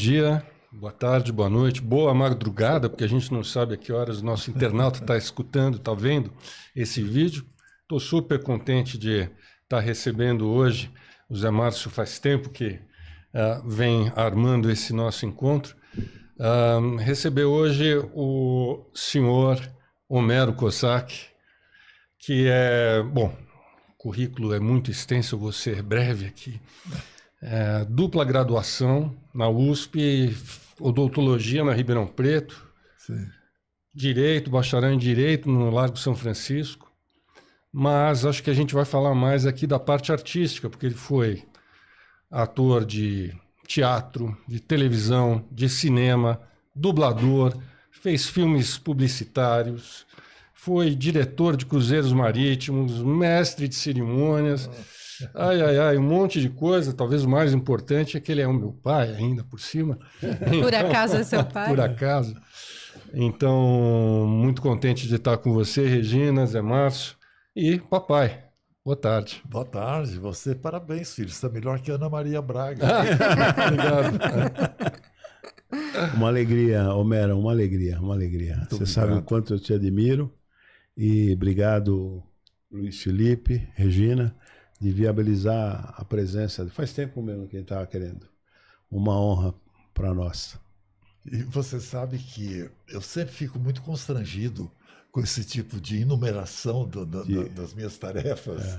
dia, boa tarde, boa noite, boa madrugada, porque a gente não sabe a que horas o nosso internauta está escutando, está vendo esse vídeo. Estou super contente de estar recebendo hoje o Zé Márcio. Faz tempo que vem armando esse nosso encontro. Receber hoje o senhor Homero Cossack, que bom, o currículo é muito extenso, eu vou ser breve aqui. Dupla graduação na USP, odontologia na Ribeirão Preto, Sim. Direito, bacharel em Direito no Largo São Francisco, mas acho que a gente vai falar mais aqui da parte artística, porque ele foi ator de teatro, de televisão, de cinema, dublador, fez filmes publicitários, foi diretor de cruzeiros marítimos, mestre de cerimônias, um monte de coisa. Talvez o mais importante é que ele é o meu pai ainda por cima. Por acaso é seu pai? Por acaso. Então, muito contente de estar com você, Regina, Zé Márcio e papai. Boa tarde. Boa tarde. Você, parabéns, filho. Você está melhor que a Ana Maria Braga. Obrigado. Uma alegria, Homero, uma alegria, uma alegria. Muito Você sabe o quanto eu te admiro. E obrigado, Luiz Felipe, Regina, de viabilizar a presença. Faz tempo mesmo que a gente estava querendo. Uma honra para nós. E você sabe que eu sempre fico muito constrangido com esse tipo de enumeração das minhas tarefas,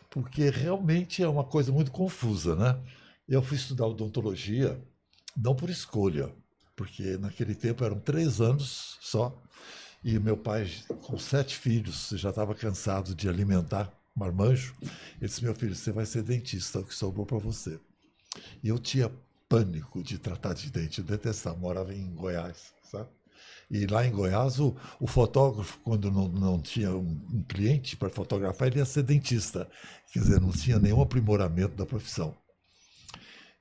porque realmente é uma coisa muito confusa, né? Eu fui estudar odontologia não por escolha, porque naquele tempo eram 3 anos só, e meu pai, com 7 filhos, já estava cansado de alimentar marmanjo. Ele disse: meu filho, você vai ser dentista, é o que sobrou para você. E eu tinha pânico de tratar de dente, eu detestava, morava em Goiás, sabe? E lá em Goiás, o fotógrafo, quando não tinha um cliente para fotografar, ele ia ser dentista. Quer dizer, não tinha nenhum aprimoramento da profissão.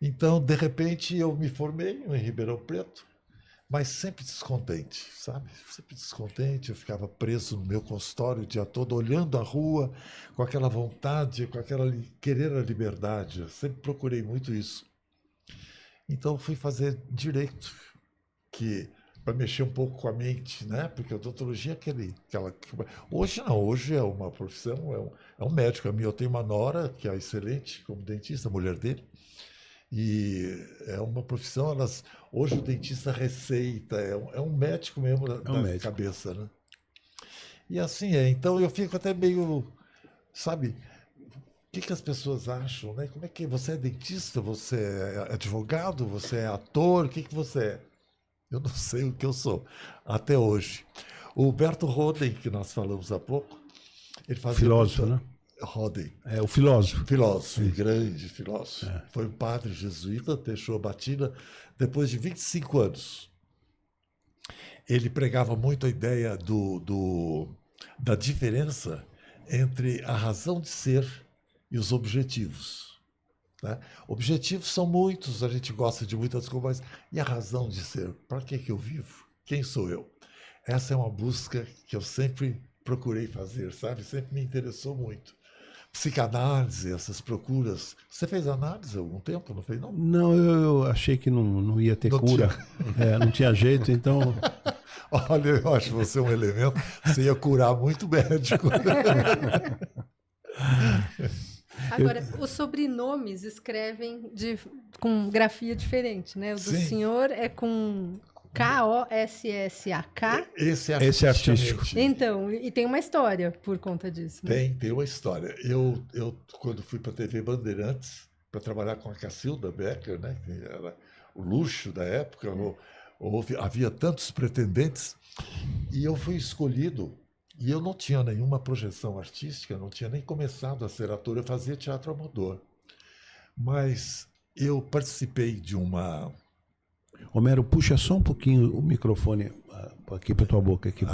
Então, de repente, eu me formei em Ribeirão Preto, mas sempre descontente, sabe? Sempre descontente, eu ficava preso no meu consultório o dia todo, olhando a rua, com aquela vontade, com aquela querer a liberdade. Eu sempre procurei muito isso. Então, fui fazer Direito, que para mexer um pouco com a mente, né? Porque a odontologia é aquela... Hoje não, hoje é uma profissão, é um médico. Eu tenho uma nora que é excelente como dentista, a mulher dele, e é uma profissão, hoje o dentista receita, é um médico mesmo da cabeça, né? E assim então eu fico até meio, sabe, o que as pessoas acham, né? Como é que você é dentista, você é advogado, você é ator, o que você é? Eu não sei o que eu sou, até hoje. O Berto Roden, que nós falamos há pouco, ele fazia... Filósofo, né? Roden. É o filósofo. Filósofo, grande filósofo. Foi um padre jesuíta, deixou a batina depois de 25 anos. Ele pregava muito a ideia da diferença entre a razão de ser e os objetivos. Né? Objetivos são muitos, a gente gosta de muitas coisas, mas e a razão de ser? Para que eu vivo? Quem sou eu? Essa é uma busca que eu sempre procurei fazer, sabe? Sempre me interessou muito. Psicanálise, essas procuras. Você fez análise há algum tempo, não fez, não? Não, eu achei que não ia ter cura. Não tinha jeito, então... Olha, eu acho você um elemento, você ia curar muito médico. Agora, os sobrenomes escrevem com grafia diferente, né? O do senhor é com K-O-S-S-A-K. Esse é artístico. Então, e tem uma história por conta disso. Né? Tem uma história. Eu quando fui para a TV Bandeirantes, para trabalhar com a Cacilda Becker, né, que era o luxo da época, havia tantos pretendentes, e eu fui escolhido, e eu não tinha nenhuma projeção artística, não tinha nem começado a ser ator, eu fazia teatro amador. Mas eu participei de uma... Homero, puxa só um pouquinho o microfone aqui para tua boca. Aqui.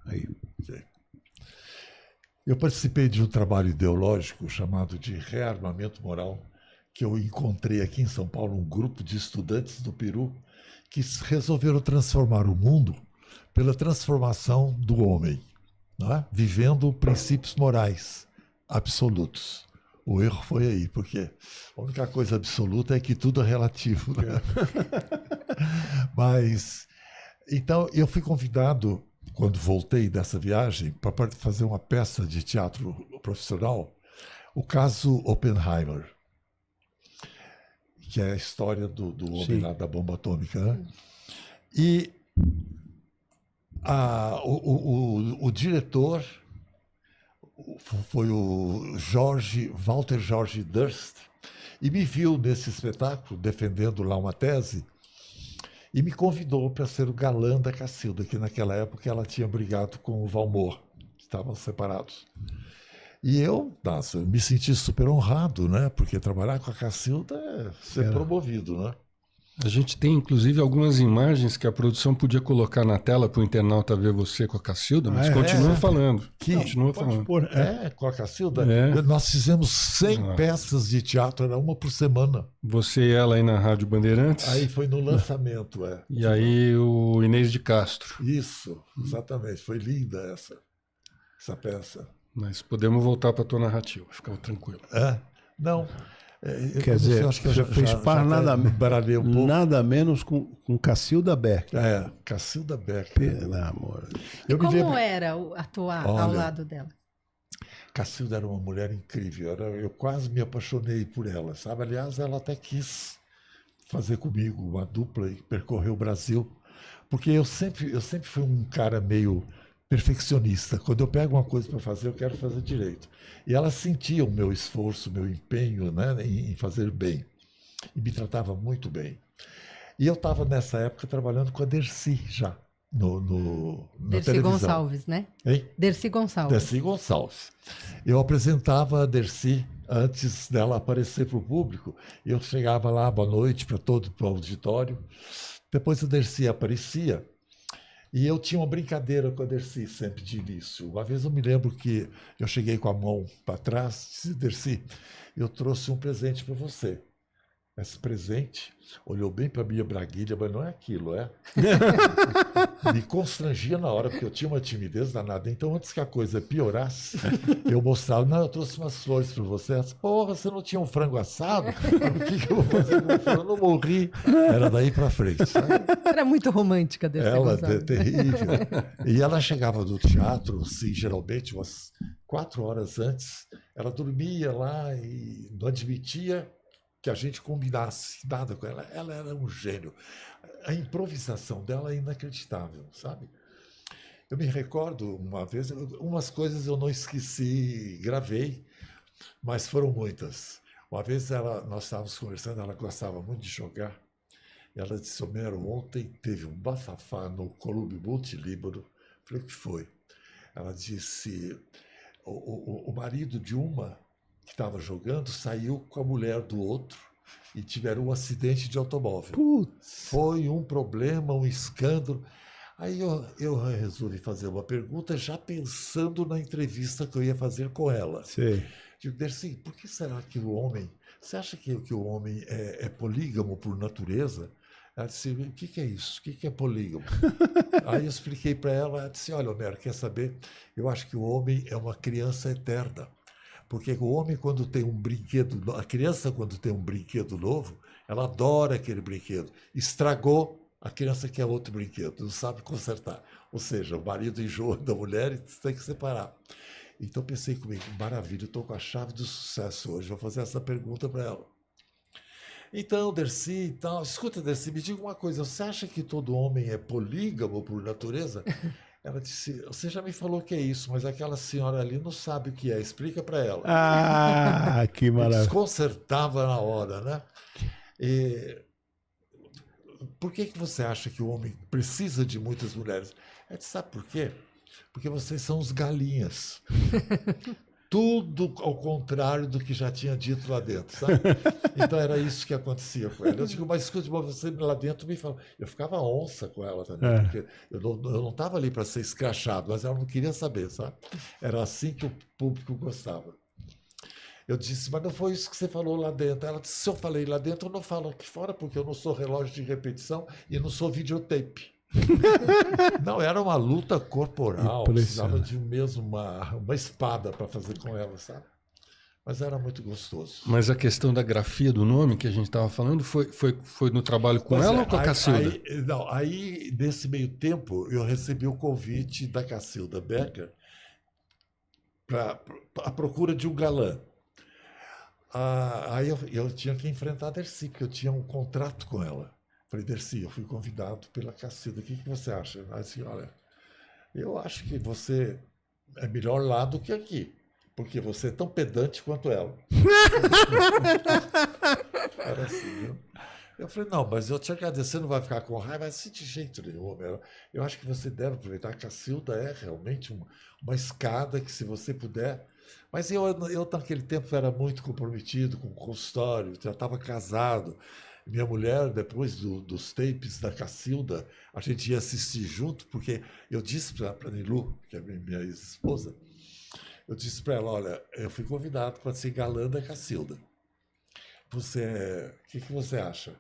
Aí. Eu participei de um trabalho ideológico chamado de rearmamento moral, que eu encontrei aqui em São Paulo um grupo de estudantes do Peru que resolveram transformar o mundo pela transformação do homem, né? Vivendo princípios morais absolutos. O erro foi aí, porque a única coisa absoluta é que tudo é relativo. Né? Mas, então, eu fui convidado, quando voltei dessa viagem, para fazer uma peça de teatro profissional, o caso Oppenheimer, que é a história do homem lá da bomba atômica. Né? E o diretor foi o Walter George Durst, e me viu nesse espetáculo, defendendo lá uma tese, e me convidou para ser o galã da Cacilda, que naquela época ela tinha brigado com o Valmor, estavam separados. E eu me senti super honrado, né? Porque trabalhar com a Cacilda é ser promovido, né? A gente tem, inclusive, algumas imagens que a produção podia colocar na tela para o internauta ver você com a Cacilda, mas continua falando. Continua falando. Com a Cacilda. Nós fizemos 100 peças de teatro, era uma por semana. Você e ela aí na Rádio Bandeirantes. Aí foi no lançamento, E aí o Inês de Castro. Isso, exatamente. Foi linda essa peça. Mas podemos voltar para a tua narrativa, fica tranquilo. Não. Quer dizer, acho que eu já fez par nada menos com Cacilda Becker. Cacilda Becker. Pelo amor. Como era atuar ao lado dela? Cacilda era uma mulher incrível. Eu quase me apaixonei por ela, sabe? Aliás, ela até quis fazer comigo uma dupla e percorrer o Brasil, porque eu sempre fui um cara meio perfeccionista. Quando eu pego uma coisa para fazer, eu quero fazer direito. E ela sentia o meu esforço, o meu empenho, né, em fazer bem. E me tratava muito bem. E eu estava, nessa época, trabalhando com a Dercy já, na Dercy televisão. Gonçalves, né? Hein? Dercy Gonçalves. Dercy Gonçalves. Eu apresentava a Dercy antes dela aparecer para o público. Eu chegava lá, boa noite, para todo o auditório. Depois a Dercy aparecia. E eu tinha uma brincadeira com a Dercy sempre de início. Uma vez eu me lembro que eu cheguei com a mão para trás e disse: Dercy, eu trouxe um presente para você. Esse presente olhou bem para a minha braguilha, mas não é aquilo, é? Me constrangia na hora, porque eu tinha uma timidez danada. Então, antes que a coisa piorasse, eu mostrava: não, eu trouxe umas flores para você. Ela disse: porra, você não tinha um frango assado? O que eu vou fazer com o frango? Eu não morri. Era daí para frente, sabe? Era muito romântica, Dercy Gonçalves. Ela é terrível. E ela chegava do teatro, assim, geralmente umas 4 horas antes. Ela dormia lá e não admitia que a gente combinasse nada com ela. Ela era um gênio. A improvisação dela é inacreditável, sabe? Eu me recordo uma vez, umas coisas eu não esqueci, gravei, mas foram muitas. Uma vez nós estávamos conversando, ela gostava muito de jogar. Ela disse: Homero, ontem teve um bafafá no Clube Multilíbano. Falei: o que foi? Ela disse: o marido de uma que estava jogando saiu com a mulher do outro e tiveram um acidente de automóvel. Putz. Foi um problema, um escândalo. Aí eu resolvi fazer uma pergunta já pensando na entrevista que eu ia fazer com ela. Sim. Digo: Dercy, por que será que o homem... Você acha que o homem é polígamo por natureza? Ela disse: o que é isso? O que é polígamo? Aí eu expliquei para ela. Ela disse: olha, Homero, quer saber? Eu acho que o homem é uma criança eterna. Porque o homem, quando tem um brinquedo... A criança, quando tem um brinquedo novo, ela adora aquele brinquedo. Estragou, a criança quer outro brinquedo, não sabe consertar. Ou seja, o marido enjoa da mulher e tem que separar. Então pensei comigo: maravilha, eu estou com a chave do sucesso hoje, vou fazer essa pergunta para ela. Então, Dercy e tal... Escuta, Dercy, me diga uma coisa, você acha que todo homem é polígamo por natureza? Ela disse: você já me falou que é isso, mas aquela senhora ali não sabe o que é, explica para ela. Ah, que maravilha. Desconcertava na hora, né? Por que você acha que o homem precisa de muitas mulheres? Ela disse: sabe por quê? Porque vocês são os galinhas. Tudo ao contrário do que já tinha dito lá dentro, sabe? Então era isso que acontecia com ela. Eu digo: mas escute, você lá dentro me fala. Eu ficava onça com ela também, porque eu não estava ali para ser escrachado, mas ela não queria saber, sabe? Era assim que o público gostava. Eu disse: mas não foi isso que você falou lá dentro. Ela disse: se eu falei lá dentro, eu não falo aqui fora, porque eu não sou relógio de repetição e não sou videotape. Não, era uma luta corporal, precisava de mesmo uma espada para fazer com ela, sabe? Mas era muito gostoso. Mas a questão da grafia do nome que a gente estava falando foi no trabalho com ela ou com a Cacilda? Aí, nesse meio tempo, eu recebi o convite da Cacilda Becker para a procura de um galã. Aí eu tinha que enfrentar a Dercy, porque eu tinha um contrato com ela. Falei, Dercy, eu fui convidado pela Cacilda, o que você acha? Ela disse, olha, eu acho que você é melhor lá do que aqui. Porque você é tão pedante quanto ela. Era assim, viu? Eu falei, não, mas eu te agradeço, você não vai ficar com raiva, assim de jeito nenhum. Eu acho que você deve aproveitar. A Cacilda é realmente uma escada que, se você puder... Mas eu naquele tempo, era muito comprometido com o consultório, já estava casado. Minha mulher, depois dos tapes da Cacilda, a gente ia assistir junto, porque eu disse para a Nilu, que é minha ex-esposa, eu disse para ela, olha, eu fui convidado para ser galã da Cacilda. O que você acha?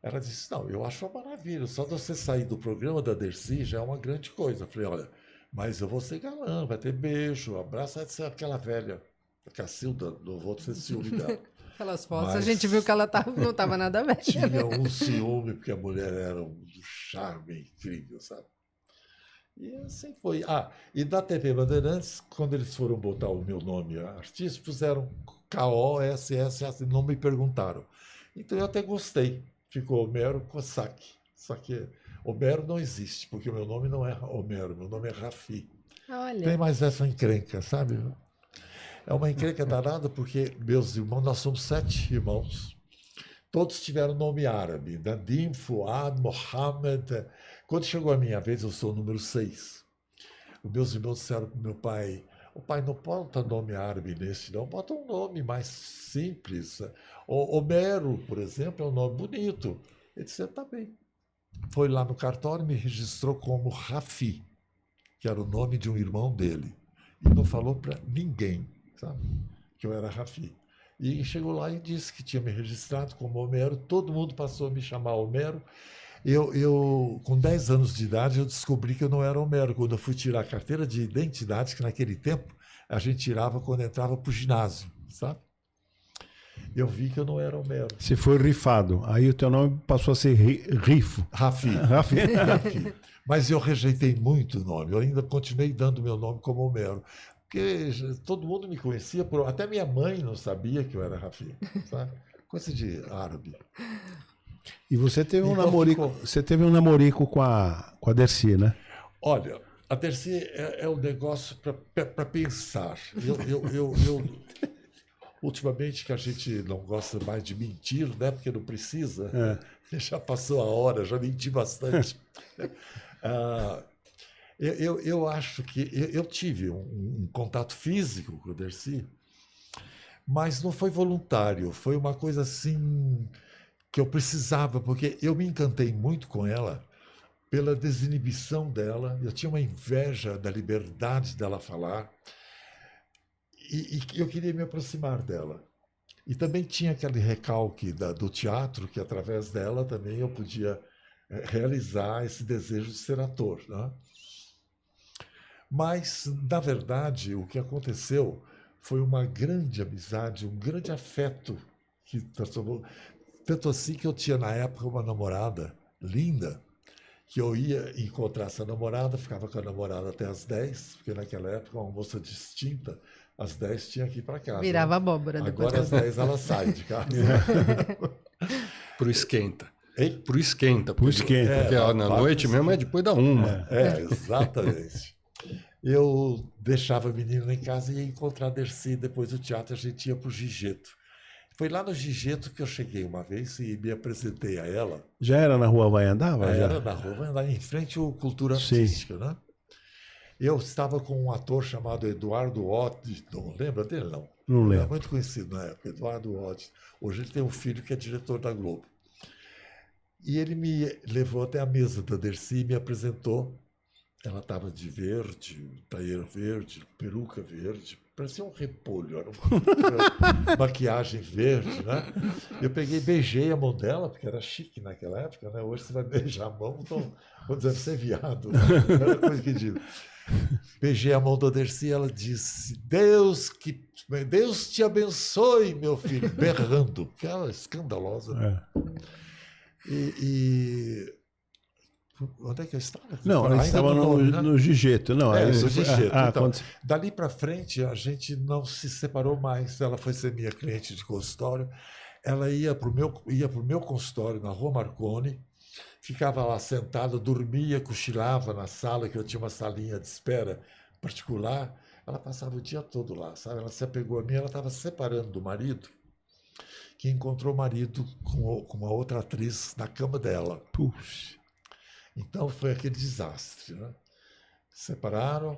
Ela disse, não, eu acho uma maravilha, só de você sair do programa da Dercy já é uma grande coisa. Eu falei, olha, mas eu vou ser galã, vai ter beijo, abraço, vai ser aquela velha, a Cacilda, não vou ter ciúme dela. Aquelas fotos, a gente viu que ela não estava nada velha. Tinha um ciúme, porque a mulher era um charme incrível, sabe? E assim foi. E da TV Bandeirantes, quando eles foram botar o meu nome artístico, puseram KOSS, não me perguntaram. Então eu até gostei. Ficou Homero Cossack. Só que Homero não existe, porque o meu nome não é Homero, meu nome é Rafi. Olha. Tem mais essa encrenca, sabe? É uma encrenca danada, porque meus irmãos, nós somos 7 irmãos. Todos tiveram nome árabe. Nadim, Fuad, Mohammed. Quando chegou a minha vez, eu sou o número 6. Os meus irmãos disseram para o meu pai, o pai não bota nome árabe nesse, não. Bota um nome mais simples. Homero, por exemplo, é um nome bonito. Ele disse, tá bem. Foi lá no cartório e me registrou como Rafi, que era o nome de um irmão dele. E não falou para ninguém, sabe, que eu era Rafi. E chegou lá e disse que tinha me registrado como Homero. Todo mundo passou a me chamar Homero. Eu, com 10 anos de idade, eu descobri que eu não era Homero. Quando eu fui tirar a carteira de identidade, que naquele tempo a gente tirava quando entrava para o ginásio, sabe? Eu vi que eu não era Homero. Você foi rifado. Aí o teu nome passou a ser Rifo. Rafi. Rafi. Mas eu rejeitei muito o nome. Eu ainda continuei dando meu nome como Homero. Porque todo mundo me conhecia, até minha mãe não sabia que eu era Rafi, sabe? Coisa de árabe. E você teve um Então namorico, você teve um namorico com a Dercy, né? Olha, a Dercy é um negócio para pensar. Ultimamente, que a gente não gosta mais de mentir, né? Porque não precisa. Já passou a hora, já menti bastante. Eu acho que eu tive um contato físico com o Dercy, mas não foi voluntário, foi uma coisa assim que eu precisava, porque eu me encantei muito com ela pela desinibição dela, eu tinha uma inveja da liberdade dela falar, e eu queria me aproximar dela. E também tinha aquele recalque do teatro, que através dela também eu podia realizar esse desejo de ser ator, né? Mas, na verdade, o que aconteceu foi uma grande amizade, um grande afeto que transformou. Tanto assim que eu tinha, na época, uma namorada linda, que eu ia encontrar essa namorada, ficava com a namorada até às 10, porque naquela época, uma moça distinta, às 10 tinha que ir para casa. Virava abóbora. Agora, às 10, ela sai de casa. Pro esquenta. Hein? Pro esquenta. Pro esquenta. Porque na noite mesmo é depois da 1. Exatamente. Eu deixava a menina em casa e ia encontrar a Dercy. Depois do teatro, a gente ia para o Gigeto. Foi lá no Gigeto que eu cheguei uma vez e me apresentei a ela. Já era na Rua Vai Andar? Era na Rua Vai Andar, em frente ao Cultura Artística, né? Eu estava com um ator chamado Eduardo Otti, não lembra dele, não? Não lembro. Era muito conhecido na época, Eduardo Otti. Hoje ele tem um filho que é diretor da Globo. E ele me levou até a mesa da Dercy e me apresentou. Ela estava de verde, tailleur verde, peruca verde, parecia um repolho, era uma maquiagem verde, né? Eu peguei, beijei a mão dela, porque era chique naquela época, né? Hoje você vai beijar a mão, então, deve ser viado, né? Era coisa que digo. Beijei a mão da Dercy, ela disse, Deus te abençoe, meu filho, berrando, porque ela é escandalosa. Onde é que eu estava? Não, ela estava no Gigeto. Não, no Gigeto. Então, quando... Dali para frente, a gente não se separou mais. Ela foi ser minha cliente de consultório. Ela ia para o meu consultório na Rua Marconi, ficava lá sentada, dormia, cochilava na sala, que eu tinha uma salinha de espera particular. Ela passava o dia todo lá, sabe? Ela se apegou a mim, ela estava separando do marido, que encontrou o marido com uma outra atriz na cama dela. Puxa. Então foi aquele desastre, né? Separaram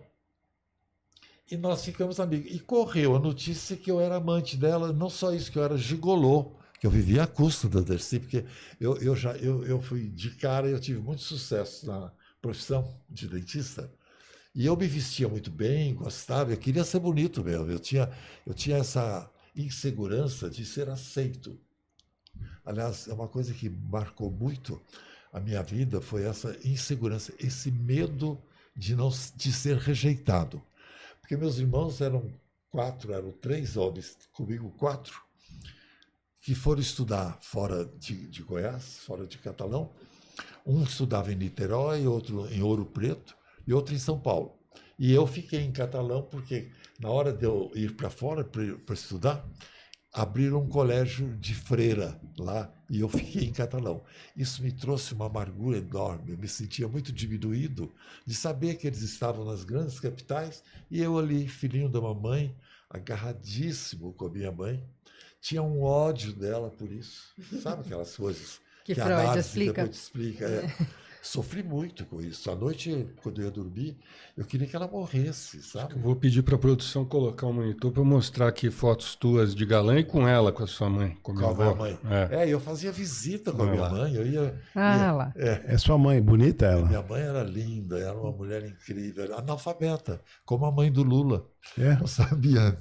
e nós ficamos amigos. E correu a notícia que eu era amante dela, não só isso, que eu era gigolô, que eu vivia à custa da Dercy, porque eu fui de cara, eu tive muito sucesso na profissão de dentista, e eu me vestia muito bem, gostava, eu queria ser bonito mesmo, eu tinha essa insegurança de ser aceito. Aliás, é uma coisa que marcou muito a minha vida, foi essa insegurança, esse medo de ser rejeitado. Porque meus irmãos eram 3 homens, comigo 4, que foram estudar fora de Goiás, fora de Catalão. Um estudava em Niterói, outro em Ouro Preto e outro em São Paulo. E eu fiquei em Catalão porque, na hora de eu ir para fora para estudar, abriram um colégio de freira lá e eu fiquei em Catalão. Isso me trouxe uma amargura enorme. Eu me sentia muito diminuído de saber que eles estavam nas grandes capitais e eu ali, filhinho da mamãe, agarradíssimo com a minha mãe. Tinha um ódio dela por isso. Sabe aquelas coisas que a Freud análise explica? depois explica. Sofri muito com isso. À noite, quando eu ia dormir, eu queria que ela morresse, sabe? Eu vou pedir para a produção colocar um monitor para mostrar aqui fotos tuas de galã e com ela, com a sua mãe, com a minha avó. Mãe. É. Eu fazia visita com a minha mãe. Eu ia lá. É sua mãe, bonita ela? Minha mãe era linda, era uma mulher incrível, analfabeta, como a mãe do Lula. Não sabia.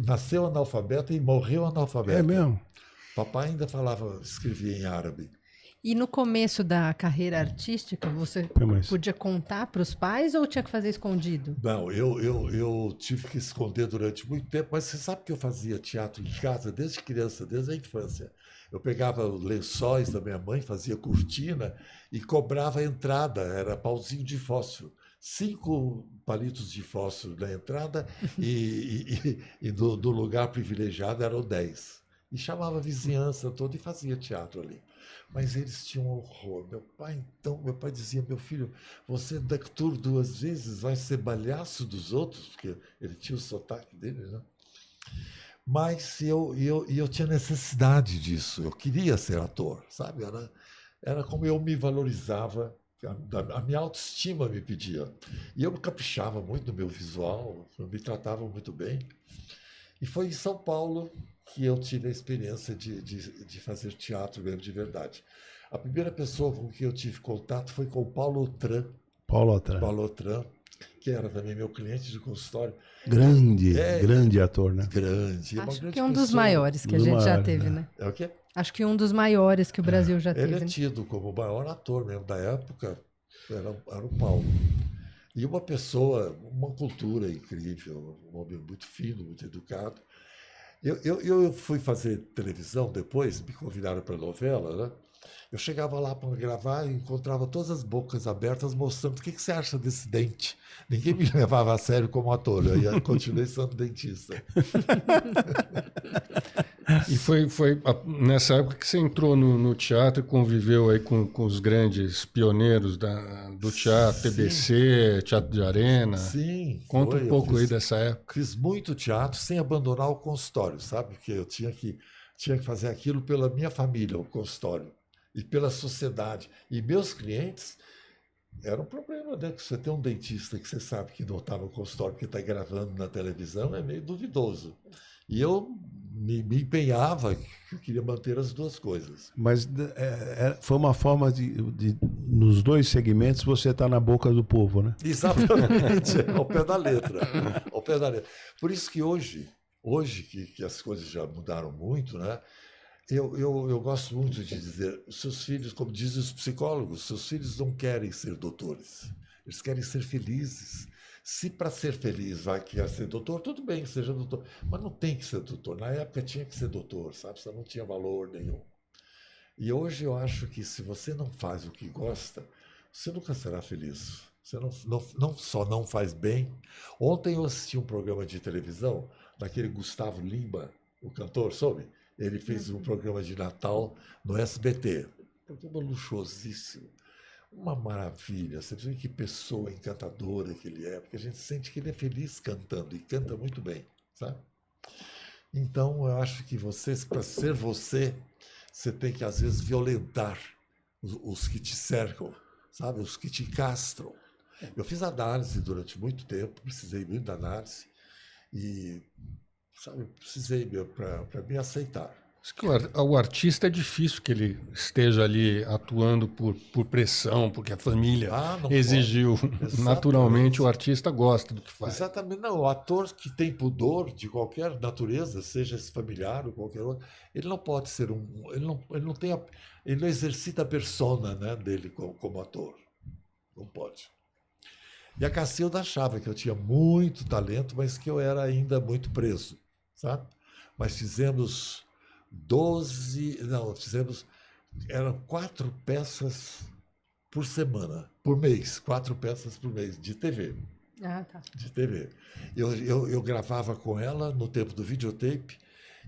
Nasceu analfabeta e morreu analfabeta. É mesmo? Papai ainda escrevia em árabe. E no começo da carreira artística, você podia contar para os pais ou tinha que fazer escondido? Não, eu tive que esconder durante muito tempo, mas você sabe que eu fazia teatro em casa desde criança, desde a infância. Eu pegava lençóis da minha mãe, fazia cortina e cobrava a entrada, era pauzinho de fósforo. 5 palitos de fósforo na entrada e do lugar privilegiado eram 10. E chamava a vizinhança toda e fazia teatro ali. Mas eles tinham um horror. Meu pai dizia, meu filho, você daqui 2 vezes vai ser balhaço dos outros, porque ele tinha o sotaque dele, né? Mas eu tinha necessidade disso, eu queria ser ator, sabe? Era como eu me valorizava, a minha autoestima me pedia. E eu me caprichava muito no meu visual, eu me tratava muito bem. E foi em São Paulo que eu tive a experiência de fazer teatro mesmo de verdade. A primeira pessoa com quem eu tive contato foi com o Paulo Autran. Paulo Autran, que era também meu cliente de consultório. Grande ator, né? Grande. Acho que é um dos maiores que a gente já teve, né? É o quê? Acho que um dos maiores que o Brasil já teve. Ele é tido como o maior ator mesmo da época, era o Paulo. E uma pessoa, uma cultura incrível, um homem muito fino, muito educado. Eu fui fazer televisão depois, me convidaram para a novela, né? Eu chegava lá para gravar e encontrava todas as bocas abertas mostrando o que você acha desse dente. Ninguém me levava a sério como ator, eu continuei sendo dentista. E foi nessa época que você entrou no teatro e conviveu aí com os grandes pioneiros do teatro, TBC, Teatro de Arena. Sim. Conta um pouco aí dessa época. Fiz muito teatro sem abandonar o consultório, sabe? Porque eu tinha que fazer aquilo pela minha família, o consultório, e pela sociedade. E meus clientes, era um problema, né? Que você tem um dentista que você sabe que não está no consultório porque está gravando na televisão, é meio duvidoso. E eu me empenhava, que eu queria manter as duas coisas. Mas foi uma forma de nos dois segmentos, você estar na boca do povo, né? Exatamente, ao pé da letra. Ao pé da letra. Por isso que hoje que as coisas já mudaram muito, né? Eu gosto muito de dizer, seus filhos, como dizem os psicólogos, seus filhos não querem ser doutores, eles querem ser felizes. Se para ser feliz quer ser doutor, tudo bem, seja doutor. Mas não tem que ser doutor. Na época tinha que ser doutor, sabe? Você não tinha valor nenhum. E hoje eu acho que se você não faz o que gosta, você nunca será feliz. Você não só não faz bem. Ontem eu assisti um programa de televisão daquele Gustavo Lima, o cantor, soube? Ele fez um programa de Natal no SBT. Um programa luxuosíssimo. Uma maravilha. Você vê que pessoa encantadora que ele é, porque a gente sente que ele é feliz cantando, e canta muito bem, sabe? Então, eu acho que você, para ser você, você tem que, às vezes, violentar os que te cercam, sabe? Os que te castram. Eu fiz análise durante muito tempo, precisei muito da análise, e, sabe, precisei para me aceitar. O artista é difícil que ele esteja ali atuando por pressão, porque a família exigiu. Naturalmente, o artista gosta do que faz. Exatamente. Não, o ator que tem pudor de qualquer natureza, seja esse familiar ou qualquer outro, ele não pode ser ele não exercita a persona, né, dele como ator. Não pode. E a Cacilda achava que eu tinha muito talento, mas que eu era ainda muito preso, sabe? Mas fizemos eram 4 peças por semana, por mês, 4 peças por mês, de TV. Ah, tá. De TV. Eu gravava com ela no tempo do videotape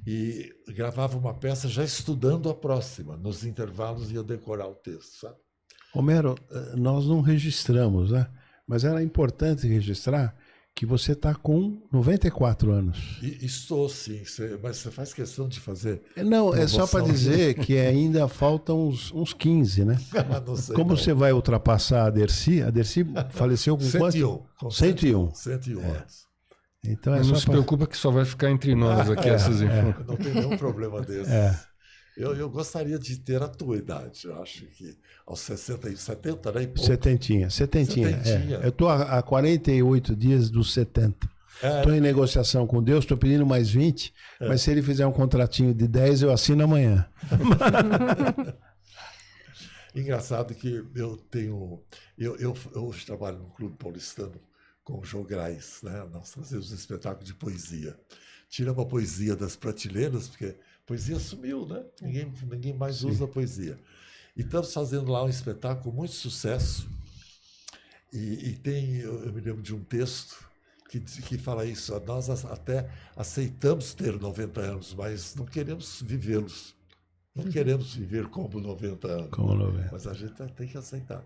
e gravava uma peça já estudando a próxima. Nos intervalos ia decorar o texto, sabe? Romero, nós não registramos, né? Mas era importante registrar que você está com 94 anos. Estou, sim. Mas você faz questão de fazer... Não, é só para dizer que ainda faltam uns 15, né? Não sei, como não. você vai ultrapassar a Dercy faleceu com 101. quanto? 101. 101 anos. Então Mas não se preocupa que só vai ficar entre nós aqui essas informações. Não tem nenhum problema desses. Eu gostaria de ter a tua idade. Eu acho que aos 70, né? E pouco. Setentinha. Eu estou há 48 dias dos 70. Estou em negociação com Deus, estou pedindo mais 20, mas se ele fizer um contratinho de 10, eu assino amanhã. Engraçado que eu tenho... Eu hoje trabalho no Clube Paulistano com jograis, né? Nós fazemos um espetáculo de poesia. Tiramos a poesia das prateleiras, porque a poesia sumiu, né? Ninguém mais usa a poesia. E estamos fazendo lá um espetáculo com muito sucesso. E eu me lembro de um texto que fala isso. Nós até aceitamos ter 90 anos, mas não queremos vivê-los. Não queremos viver como 90 anos. Como 90. Mas a gente tem que aceitar.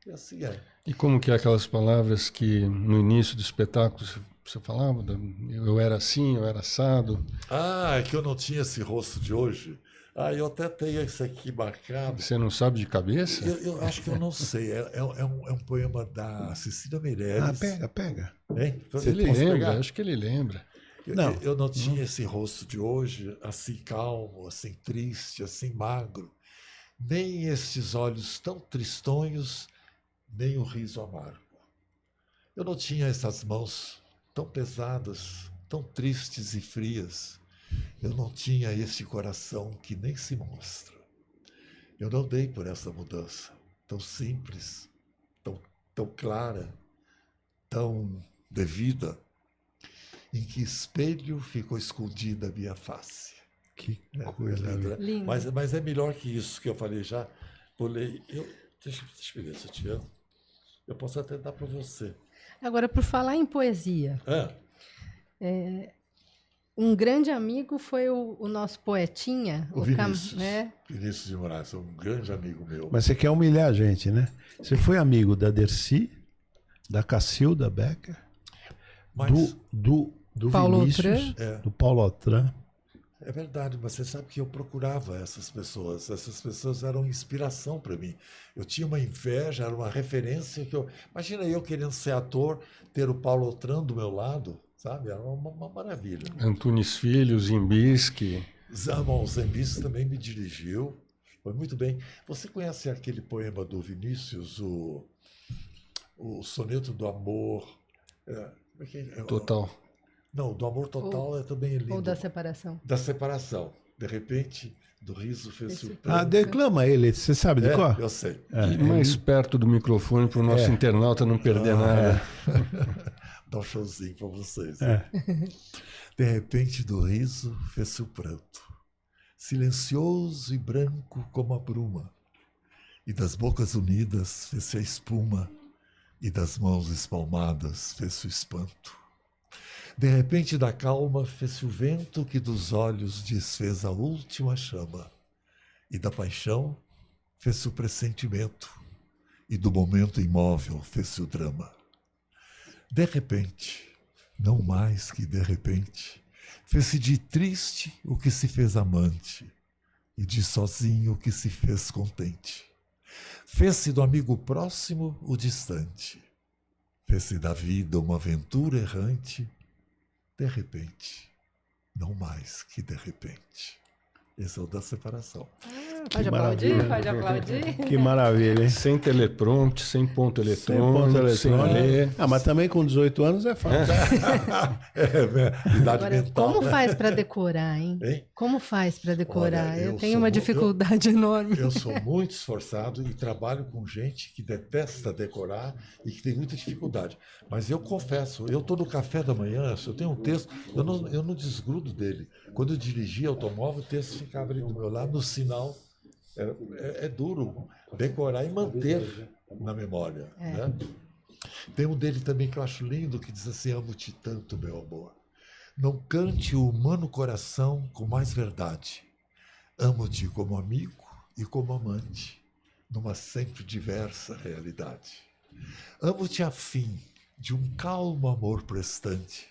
E assim é. E como que é aquelas palavras que no início do espetáculo você falava? Eu era assim, eu era assado. É que eu não tinha esse rosto de hoje. Eu até tenho esse aqui marcado. Você não sabe de cabeça? Eu acho que eu não sei. É um poema da Cecília Meirelles. Pega. Hein? Ele lembra, acho que ele lembra. Eu não tinha esse rosto de hoje, assim calmo, assim triste, assim magro. Nem esses olhos tão tristonhos, nem o riso amargo. Eu não tinha essas mãos tão pesadas, tão tristes e frias. Eu não tinha esse coração que nem se mostra. Eu não dei por essa mudança tão simples, tão clara, tão devida, em que espelho ficou escondida a minha face. Que coisa linda. Mas é melhor que isso que eu falei já. Deixa eu ver se eu tiver. Eu posso até dar para você. Agora, por falar em poesia, um grande amigo foi o nosso poetinha, o Vinícius. Vinícius de Moraes, um grande amigo meu. Mas você quer humilhar a gente, né? Você foi amigo da Dercy, da Cacilda Becker, do Paulo Vinícius, do Paulo Autran. É verdade, mas você sabe que eu procurava essas pessoas. Essas pessoas eram inspiração para mim. Eu tinha uma inveja, era uma referência que eu... Imagina eu querendo ser ator, ter o Paulo Autran do meu lado, sabe? Era uma maravilha. Antunes Filho, Zimbisky. O Zimbisky também me dirigiu. Foi muito bem. Você conhece aquele poema do Vinícius, o Soneto do Amor? Total. Não, do amor total é também lindo. Ou da separação. Da separação. De repente, do riso fez-se o Ah, pranto. declama ele, você sabe de qual? Eu sei. E mais perto do microfone para o nosso internauta não perder nada. Dá um showzinho para vocês. É. De repente, do riso fez-se o pranto, silencioso e branco como a bruma, e das bocas unidas fez-se a espuma, e das mãos espalmadas fez-se o espanto. De repente, da calma fez-se o vento que dos olhos desfez a última chama, e da paixão fez-se o pressentimento, e do momento imóvel fez-se o drama. De repente, não mais que de repente, fez-se de triste o que se fez amante, e de sozinho o que se fez contente. Fez-se do amigo próximo o distante, fez-se da vida uma aventura errante, de repente, não mais que de repente. Esse é o da separação. Pode maravilha. aplaudir? Pode aplaudir? Que maravilha, hein? Sem teleprompter, sem ponto eletrônico, sem eletrônico. ler. Ah, mas também com 18 anos é fácil. Idade Agora, mental. como né? faz para decorar, hein? Hein? Como faz para decorar? Olha, eu eu tenho sou uma mu- dificuldade enorme. Eu sou muito esforçado e trabalho com gente que detesta decorar e que tem muita dificuldade. Mas eu confesso, eu estou no café da manhã, se eu tenho um texto, eu não desgrudo dele. Quando eu dirigia automóvel, o texto ficava ali do meu lado, no sinal. É duro decorar e manter na memória. Né? Tem um dele também que eu acho lindo, que diz assim: amo-te tanto, meu amor. Não cante o humano coração com mais verdade. Amo-te como amigo e como amante, numa sempre diversa realidade. Amo-te a fim de um calmo amor prestante,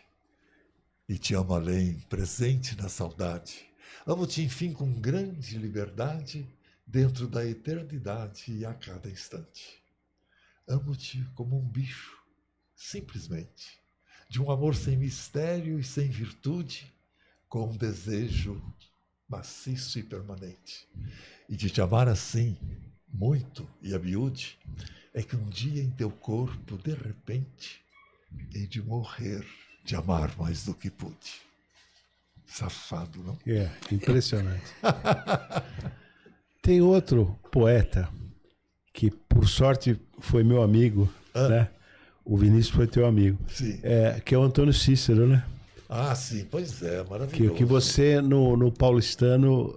e te amo além, presente na saudade. Amo-te, enfim, com grande liberdade, dentro da eternidade e a cada instante. Amo-te como um bicho, simplesmente, de um amor sem mistério e sem virtude, com um desejo maciço e permanente. E de te amar assim, muito e a miúde, é que um dia em teu corpo, de repente, hei de morrer de amar mais do que pude. Safado, não? É, impressionante. Tem outro poeta que, por sorte, foi meu amigo, né? O Vinícius foi teu amigo. Sim. Que é o Antônio Cícero, né? Ah, sim, pois é, maravilhoso. Que você, no paulistano,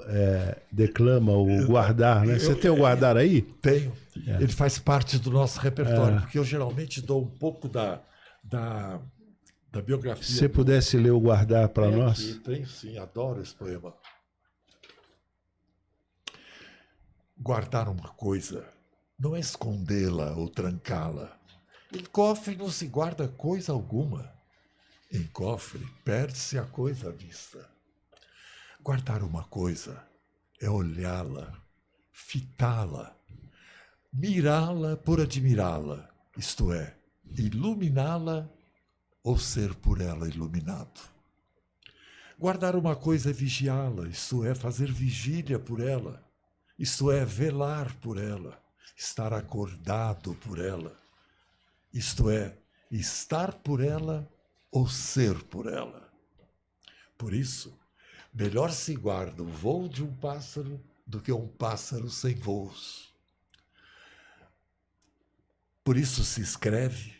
declama o Guardar, né? Você tem o Guardar aí? Tenho. Ele faz parte do nosso repertório, porque eu geralmente dou um pouco da biografia. Se você pudesse ler o Guardar para nós. Aqui, tenho sim, adoro esse poema. Guardar uma coisa não é escondê-la ou trancá-la. Em cofre não se guarda coisa alguma. Em cofre perde-se a coisa à vista. Guardar uma coisa é olhá-la, fitá-la, mirá-la por admirá-la, isto é, iluminá-la ou ser por ela iluminado. Guardar uma coisa é vigiá-la, isto é, fazer vigília por ela, isto é, velar por ela, estar acordado por ela, isto é, estar por ela ou ser por ela. Por isso, melhor se guarda o voo de um pássaro do que um pássaro sem voos. Por isso se escreve,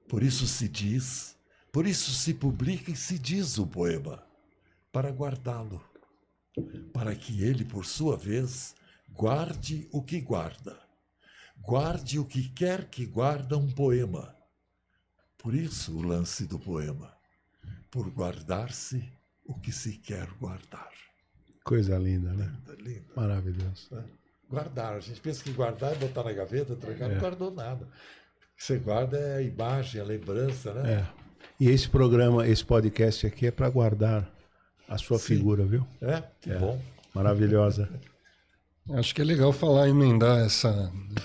por isso se diz, por isso se publica e se diz o poema, para guardá-lo, para que ele, por sua vez, guarde o que guarda, guarde o que quer que guarda um poema. Por isso o lance do poema, por guardar-se o que se quer guardar. Coisa linda, né? Linda. Maravilhoso. Guardar. A gente pensa que guardar é botar na gaveta, trancar, não guardou nada. O que você guarda é a imagem, a lembrança, né? E esse programa, esse podcast aqui é para guardar a sua figura, viu? Que bom. Maravilhosa. Acho que é legal falar, emendar esse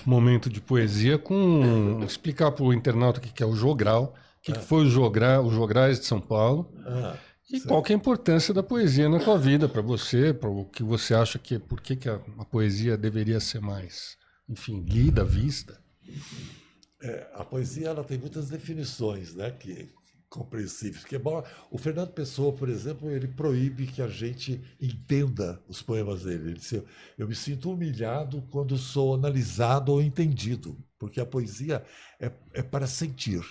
momento de poesia com explicar para o internauta o que é o jogral, o que foi os jograis de São Paulo e qual que é a importância da poesia na tua vida, para você, para o que você acha que, por que a poesia deveria ser mais, enfim, lida, vista. A poesia ela tem muitas definições, né? Que compreensíveis. Porque, o Fernando Pessoa, por exemplo, ele proíbe que a gente entenda os poemas dele. Ele disse, eu me sinto humilhado quando sou analisado ou entendido, porque a poesia é para sentir,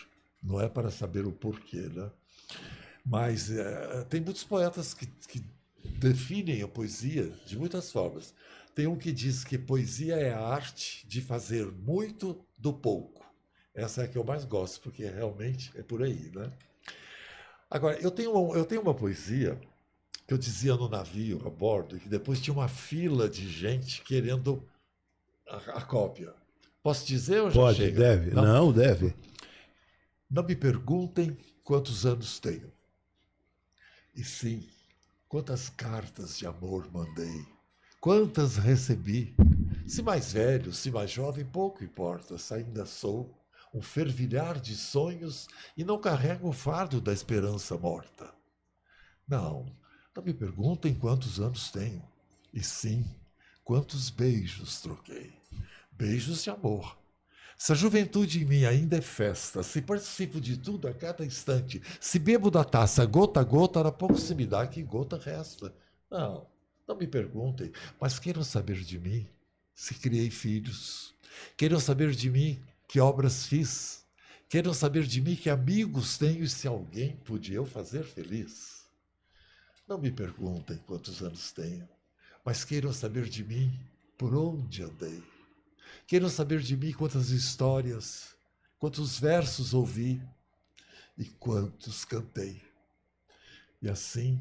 não é para saber o porquê, né? Mas tem muitos poetas que definem a poesia de muitas formas. Tem um que diz que poesia é a arte de fazer muito do pouco. Essa é a que eu mais gosto, porque realmente é por aí, né? Agora, eu tenho uma poesia que eu dizia no navio, a bordo, e que depois tinha uma fila de gente querendo a cópia. Posso dizer ou já Pode, chega? deve. Não, deve. Não me perguntem quantos anos tenho. E sim, quantas cartas de amor mandei. Quantas recebi. Se mais velho, se mais jovem, pouco importa, se ainda sou um fervilhar de sonhos e não carrego o fardo da esperança morta. Não me perguntem quantos anos tenho. E sim, quantos beijos troquei. Beijos de amor. Se a juventude em mim ainda é festa, se participo de tudo a cada instante, se bebo da taça gota a gota, era pouco se me dá que gota resta. Não me perguntem, mas queiram saber de mim se criei filhos. Queiram saber de mim que obras fiz. Queiram saber de mim que amigos tenho e se alguém pude eu fazer feliz. Não me perguntem quantos anos tenho, mas queiram saber de mim por onde andei. Queiram saber de mim quantas histórias, quantos versos ouvi e quantos cantei. E assim,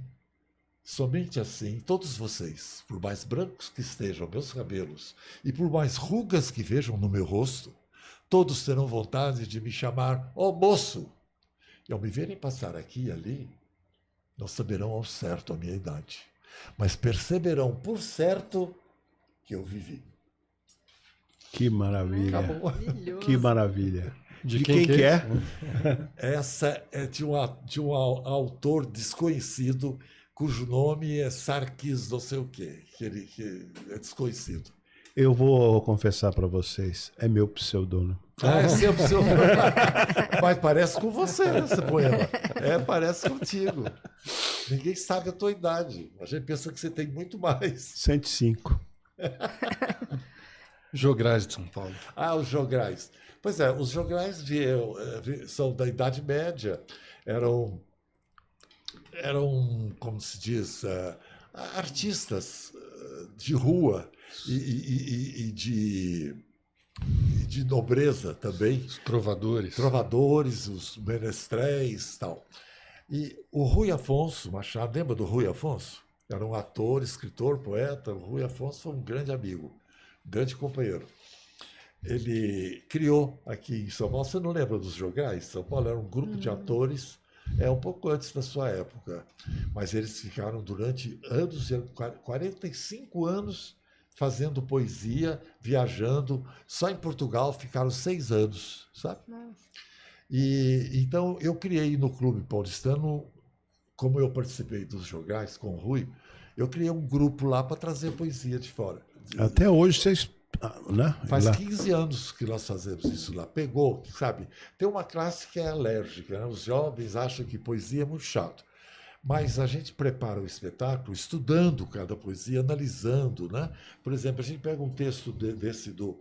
somente assim, todos vocês, por mais brancos que estejam meus cabelos e por mais rugas que vejam no meu rosto, todos terão vontade de me chamar "Ô moço". E ao me verem passar aqui e ali, não saberão ao certo a minha idade, mas perceberão por certo que eu vivi. Que maravilha. Acabou. Que maravilha. De quem que é? Essa é de um autor desconhecido, cujo nome é Sarkis não sei o quê, que é desconhecido. Eu vou confessar para vocês, é meu pseudônimo. É seu pseudônimo. Mas parece com você esse poema. Parece contigo. Ninguém sabe a tua idade. A gente pensa que você tem muito mais. 105. Jograis de São Paulo. Os jograis. Pois é, os jograis são da Idade Média. Eram, como se diz, artistas de rua e de nobreza também. Os trovadores. Trovadores, os menestréis e tal. E o Rui Afonso Machado, lembra do Rui Afonso? Era um ator, escritor, poeta. O Rui Afonso foi um grande amigo, um grande companheiro. Ele criou aqui em São Paulo, você não lembra dos jogais? São Paulo era um grupo de atores, um pouco antes da sua época, mas eles ficaram durante anos, 45 anos, fazendo poesia, viajando. Só em Portugal ficaram 6 anos, sabe? E então eu criei no Clube Paulistano, como eu participei dos jogais com o Rui, eu criei um grupo lá para trazer poesia de fora. Até hoje vocês... Né? Faz 15 anos que nós fazemos isso lá. Pegou, sabe? Tem uma classe que é alérgica, né? Os jovens acham que poesia é muito chato. Mas a gente prepara o espetáculo estudando cada poesia, analisando, né? Por exemplo, a gente pega um texto desse do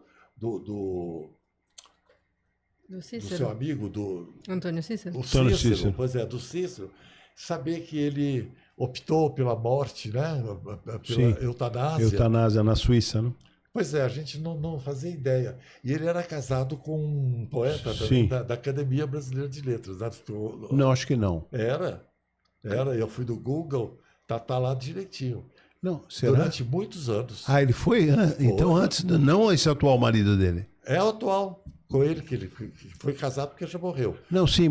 seu amigo, do Antônio Cícero. O Cícero. Pois é, do Cícero. Saber que ele optou pela morte, né? Pela eutanásia. Eutanásia na Suíça, né? Pois é, a gente não fazia ideia. E ele era casado com um poeta também da Academia Brasileira de Letras. Né? Não, acho que não. Era. Eu fui do Google, tá lá direitinho. Não, será? Durante muitos anos. Ele foi? Então antes, não esse atual marido dele. É o atual, com ele, que ele foi casado porque já morreu. Não, sim,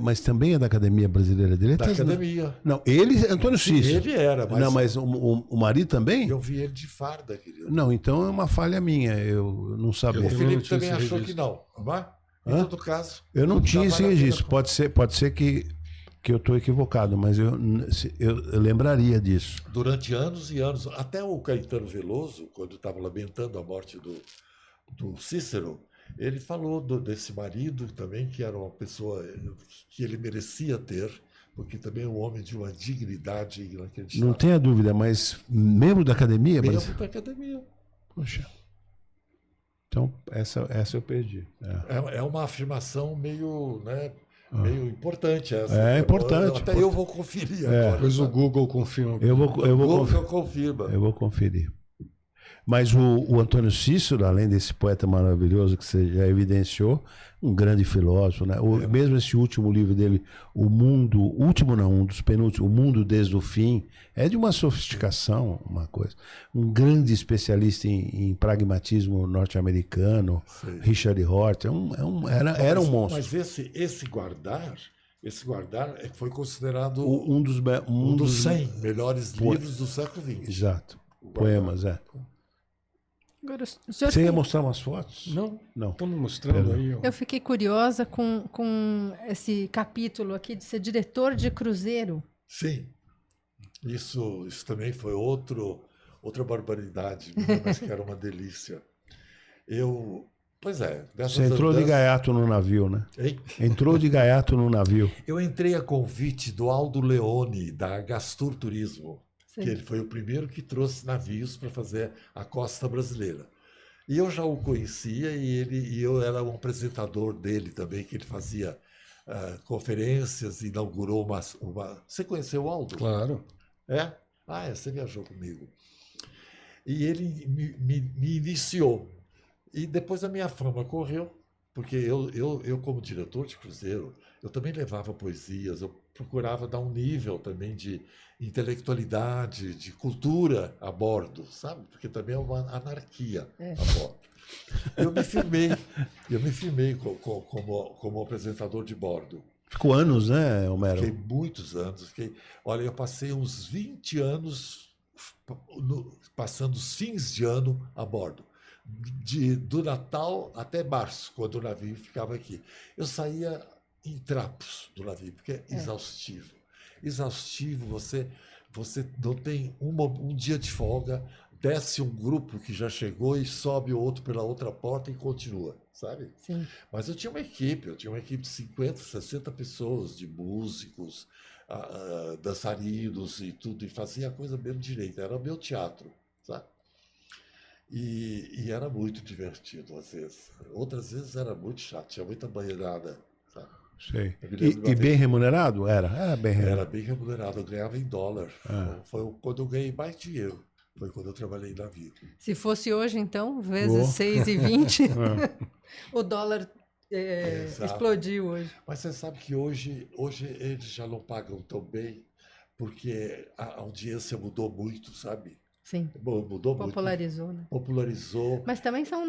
mas também é da Academia Brasileira de Letras? Da Academia. Não, ele, Antônio Cícero. Ele era, mas... Não, mas o marido também? Eu vi ele de farda, querido. Não, então é uma falha minha, eu não sabia. O Felipe também achou que não é? Em todo caso... Eu não tinha esse registro, pode ser que eu estou equivocado, mas eu lembraria disso. Durante anos e anos, até o Caetano Veloso, quando estava lamentando a morte do Cícero, Ele falou desse marido também, que era uma pessoa que ele merecia ter, porque também é um homem de uma dignidade inacreditável. Não tenha dúvida, mas membro da academia? Membro da academia. Poxa. Então, essa eu perdi. É uma afirmação meio, né, meio importante essa. É importante. Até eu vou conferir agora. Depois o Google confirma. Eu vou confirma. Eu vou conferir. Mas o Antônio Cícero, além desse poeta maravilhoso que você já evidenciou, um grande filósofo, né? Mesmo esse último livro dele, O Mundo, último não, um dos penúltimos, O Mundo Desde o Fim, é de uma sofisticação, uma coisa. Um grande especialista em pragmatismo norte-americano, Richard Hort, era um monstro. Mas esse guardar foi considerado um dos 100 melhores livros do século XX. Exato. Poemas, Agora, Você ia mostrar umas fotos? Não. Não. Estamos mostrando aí. Eu fiquei curiosa com esse capítulo aqui de ser diretor de cruzeiro. Sim. Isso também foi outra barbaridade, mas que era uma delícia. Você entrou de gaiato no navio, né? Hein? Entrou de gaiato no navio. Eu entrei a convite do Aldo Leone, da Gastur Turismo. Sim. Que ele foi o primeiro que trouxe navios para fazer a costa brasileira. E eu já o conhecia e eu era um apresentador dele também, que ele fazia conferências, inaugurou uma... Você conheceu o Aldo? Claro. É? Você viajou comigo. E ele me iniciou. E depois a minha fama correu, porque eu como diretor de cruzeiro, eu também levava poesias, eu procurava dar um nível também de intelectualidade, de cultura a bordo, sabe? Porque também é uma anarquia a bordo. Eu me firmei como apresentador de bordo. Ficou anos, né, Homero? Fiquei muitos anos. Olha, eu passei uns 20 anos passando os fins de ano a bordo. Do Natal até março, quando o navio ficava aqui. Eu saía em trapos do navio, porque é exaustivo. Exaustivo, você não tem um dia de folga, desce um grupo que já chegou e sobe o outro pela outra porta e continua, sabe? Sim. Mas eu tinha uma equipe de 50, 60 pessoas, de músicos, dançarinos e tudo, e fazia a coisa mesmo direito, era o meu teatro, sabe? E era muito divertido às vezes. Outras vezes era muito chato, tinha muita banheirada, sabe? Sei. E bem remunerado? Era bem remunerado. Era bem remunerado, eu ganhava em dólar. Foi quando eu ganhei mais dinheiro. Foi quando eu trabalhei em navio. Se fosse hoje, então, vezes 6,20, o dólar explodiu hoje. Mas você sabe que hoje eles já não pagam tão bem, porque a audiência mudou muito, sabe? Sim. Mudou Popularizou, muito. Né? Popularizou. Mas também são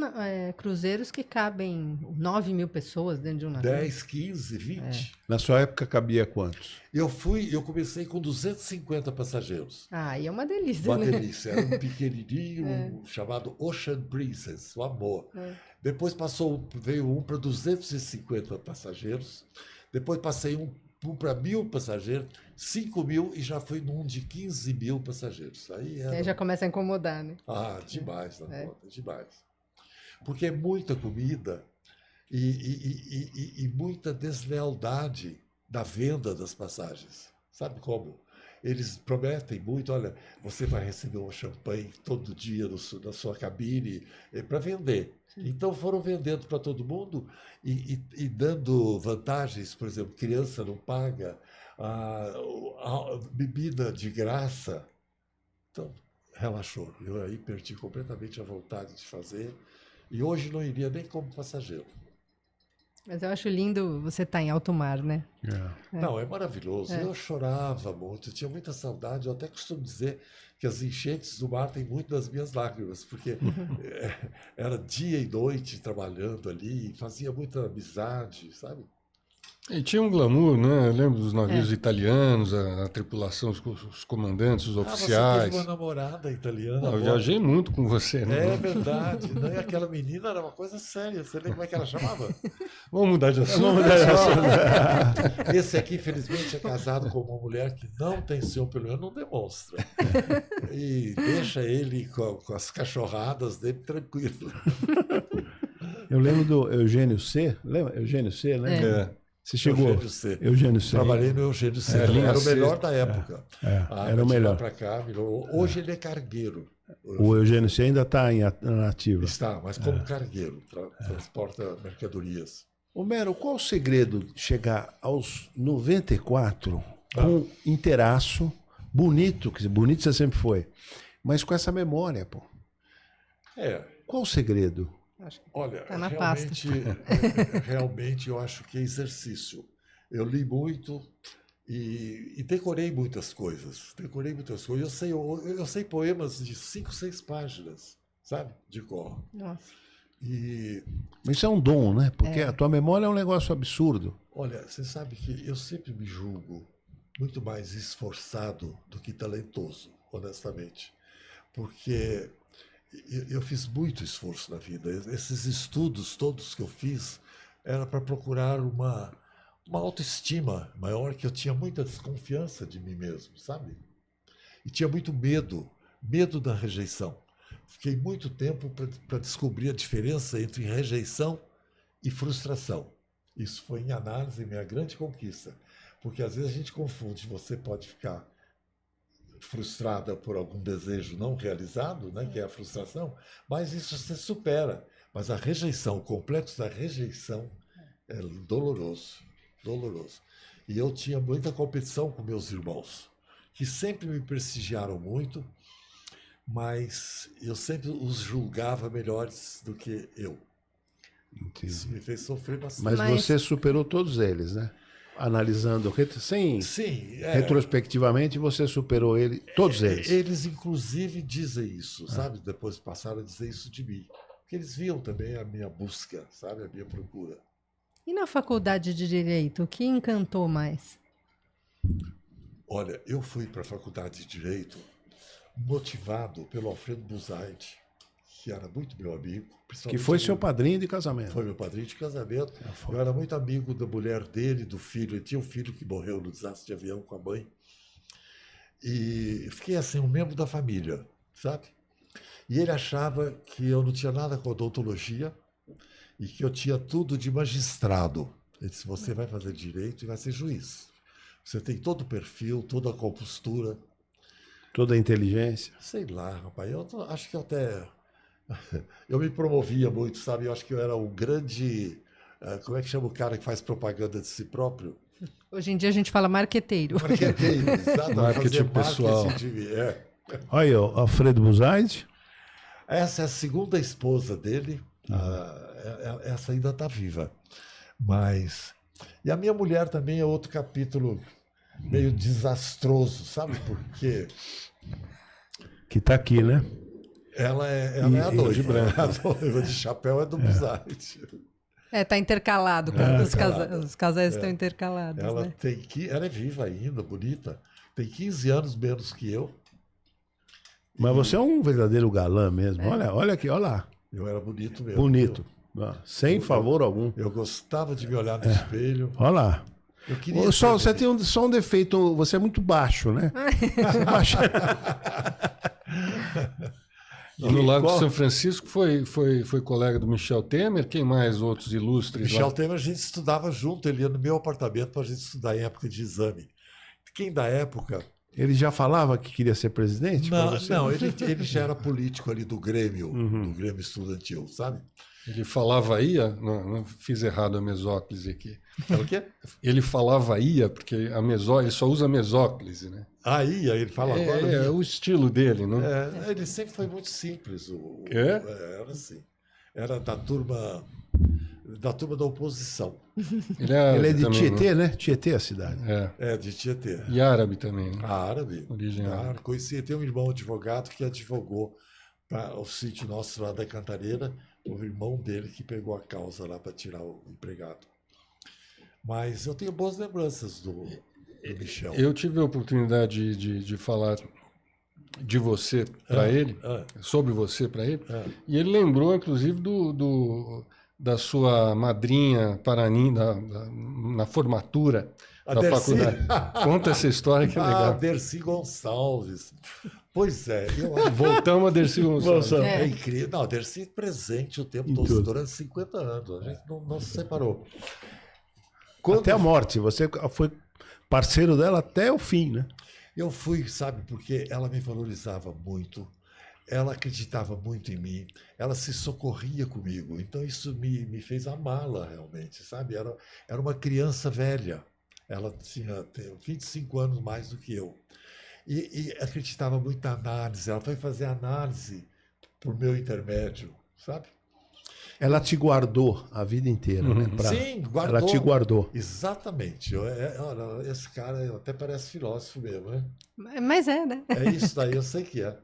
cruzeiros que cabem 9 mil pessoas dentro de um navio. 10, 15, 20. Na sua época cabia quantos? Eu comecei com 250 passageiros. E é uma delícia, Uma né? delícia. Era um pequenininho chamado Ocean Princess, o amor. Depois veio um para 250 passageiros. Depois passei um para 1.000 passageiros, 5.000 e já fui num de 15.000 passageiros. Aí já começa a incomodar, né? Demais, demais. Porque é muita comida e muita deslealdade da venda das passagens. Sabe como? Eles prometem muito, olha, você vai receber um champanhe todo dia na sua cabine para vender. Então foram vendendo para todo mundo e dando vantagens, por exemplo, criança não paga, a bebida de graça. Então, relaxou. Eu aí perdi completamente a vontade de fazer e hoje não iria nem como passageiro. Mas eu acho lindo você estar em alto mar, né? Não, é maravilhoso. Eu chorava muito, eu tinha muita saudade. Eu até costumo dizer que as enchentes do mar têm muito das minhas lágrimas, porque era dia e noite trabalhando ali, fazia muita amizade, sabe? E tinha um glamour, né? Eu lembro dos navios italianos, a tripulação, os comandantes, os oficiais. Você teve uma namorada italiana. Eu viajei muito com você, né? É verdade. Né? Aquela menina era uma coisa séria. Você lembra como é que ela chamava? Vamos mudar de assunto. Esse aqui, infelizmente, é casado com uma mulher que não tem ciúme, pelo menos não demonstra. E deixa ele com as cachorradas dele tranquilo. Eu lembro do Eugênio C. Lembra? Eugênio C, né? É. Você chegou. Eugênio C. Eugênio C. Trabalhei no Eugênio C. Era o melhor da época. Era o melhor. Pra cá, hoje ele é cargueiro. O Eugênio C ainda está na ativa. Está, mas como cargueiro, transporta mercadorias. Homero, qual o segredo de chegar aos 94 com inteiraço, bonito, quer dizer, bonito você sempre foi, mas com essa memória, pô? Qual o segredo? Olha, tá na realmente eu acho que é exercício. Eu li muito e decorei muitas coisas. Eu sei poemas de 5, 6 páginas, sabe? De cor. Nossa. Isso é um dom, né? Porque a tua memória é um negócio absurdo. Olha, você sabe que eu sempre me julgo muito mais esforçado do que talentoso, honestamente. Porque eu fiz muito esforço na vida. Esses estudos todos que eu fiz era para procurar uma autoestima maior, que eu tinha muita desconfiança de mim mesmo, sabe? E tinha muito medo da rejeição. Fiquei muito tempo para descobrir a diferença entre rejeição e frustração. Isso foi, em análise, minha grande conquista. Porque às vezes a gente confunde, você pode ficar frustrada por algum desejo não realizado, né, que é a frustração, mas isso você supera. Mas a rejeição, o complexo da rejeição é doloroso, doloroso. E eu tinha muita competição com meus irmãos, que sempre me prestigiaram muito, mas eu sempre os julgava melhores do que eu. Entendi. Isso me fez sofrer bastante. Mas você superou todos eles, né? Analisando, retrospectivamente, você superou todos eles. Eles, inclusive, dizem isso, sabe? Depois passaram a dizer isso de mim. Porque eles viam também a minha busca, sabe? A minha procura. E na faculdade de Direito, o que encantou mais? Olha, eu fui para a faculdade de Direito motivado pelo Alfredo Buzaide, que era muito meu amigo. Que foi seu padrinho de casamento. Foi meu padrinho de casamento. Eu era muito amigo da mulher dele, do filho. Ele tinha um filho que morreu no desastre de avião com a mãe. E fiquei assim, um membro da família, sabe? E ele achava que eu não tinha nada com odontologia e que eu tinha tudo de magistrado. Ele disse, você vai fazer direito e vai ser juiz. Você tem todo o perfil, toda a compostura. Toda a inteligência. Sei lá, rapaz. Acho que eu até... Eu me promovia muito, sabe? Eu acho que eu era um grande... Como é que chama o cara que faz propaganda de si próprio? Hoje em dia a gente fala marqueteiro. Marqueteiro, exato. Marketing pessoal. Olha aí, Alfredo Buzaide. Essa é a segunda esposa dele. Essa ainda está viva. Mas... E a minha mulher também é outro capítulo meio desastroso, sabe? Porque... Que está aqui, né? Ela é a noiva. A noiva de chapéu é do Buzaide. Tá intercalado. Os casais estão intercalados. Ela, né? Ela é viva ainda, bonita. Tem 15 anos menos que eu. Mas você é um verdadeiro galã mesmo. Olha aqui, olha lá. Eu era bonito mesmo. Bonito. Sem favor algum. Eu gostava de me olhar no espelho. Olha lá. Você tem só um defeito, você é muito baixo, né? No Lago de São Francisco foi colega do Michel Temer, quem mais outros ilustres? Michel lá? Temer a gente estudava junto, ele ia no meu apartamento para a gente estudar em época de exame. Quem da época... Ele já falava que queria ser presidente? Não, ele já era político ali do Grêmio, do Grêmio Estudantil, sabe? Ele falava ia, não fiz errado a mesóclise aqui. Era o quê? Ele falava ia, porque ele só usa mesóclise, né? Aí ele fala agora. É o estilo dele, né? Ele sempre foi muito simples. Era assim. Era da turma da oposição. Ele é de também, Tietê, né? Tietê é a cidade. De Tietê. E árabe também. Né? Árabe. Origem árabe. Conheci, tem um irmão advogado que advogou para o sítio nosso lá da Cantareira, o irmão dele que pegou a causa lá para tirar o empregado. Mas eu tenho boas lembranças do Michel. Eu tive a oportunidade de falar de você para ele, sobre você para ele, e ele lembrou, inclusive, da sua madrinha Paraninha na formatura da faculdade. Conta essa história que é legal. Dercy Gonçalves. Pois é, eu acho Voltamos a Dercy Gonçalves. é incrível. Não, Dercy presente o tempo todo, durante 50 anos. A gente não se separou. Até a morte. Você foi parceiro dela até o fim, né? Eu fui, sabe, porque ela me valorizava muito, ela acreditava muito em mim, ela se socorria comigo. Então isso me fez amá-la realmente, sabe? Era uma criança velha. Ela tinha 25 anos mais do que eu. E acreditava muito na análise. Ela foi fazer análise por meu intermédio, sabe? Ela te guardou a vida inteira, né? Sim, guardou. Ela te guardou. Exatamente. Olha, esse cara até parece filósofo mesmo, né? Mas é, né? É isso daí, eu sei que é.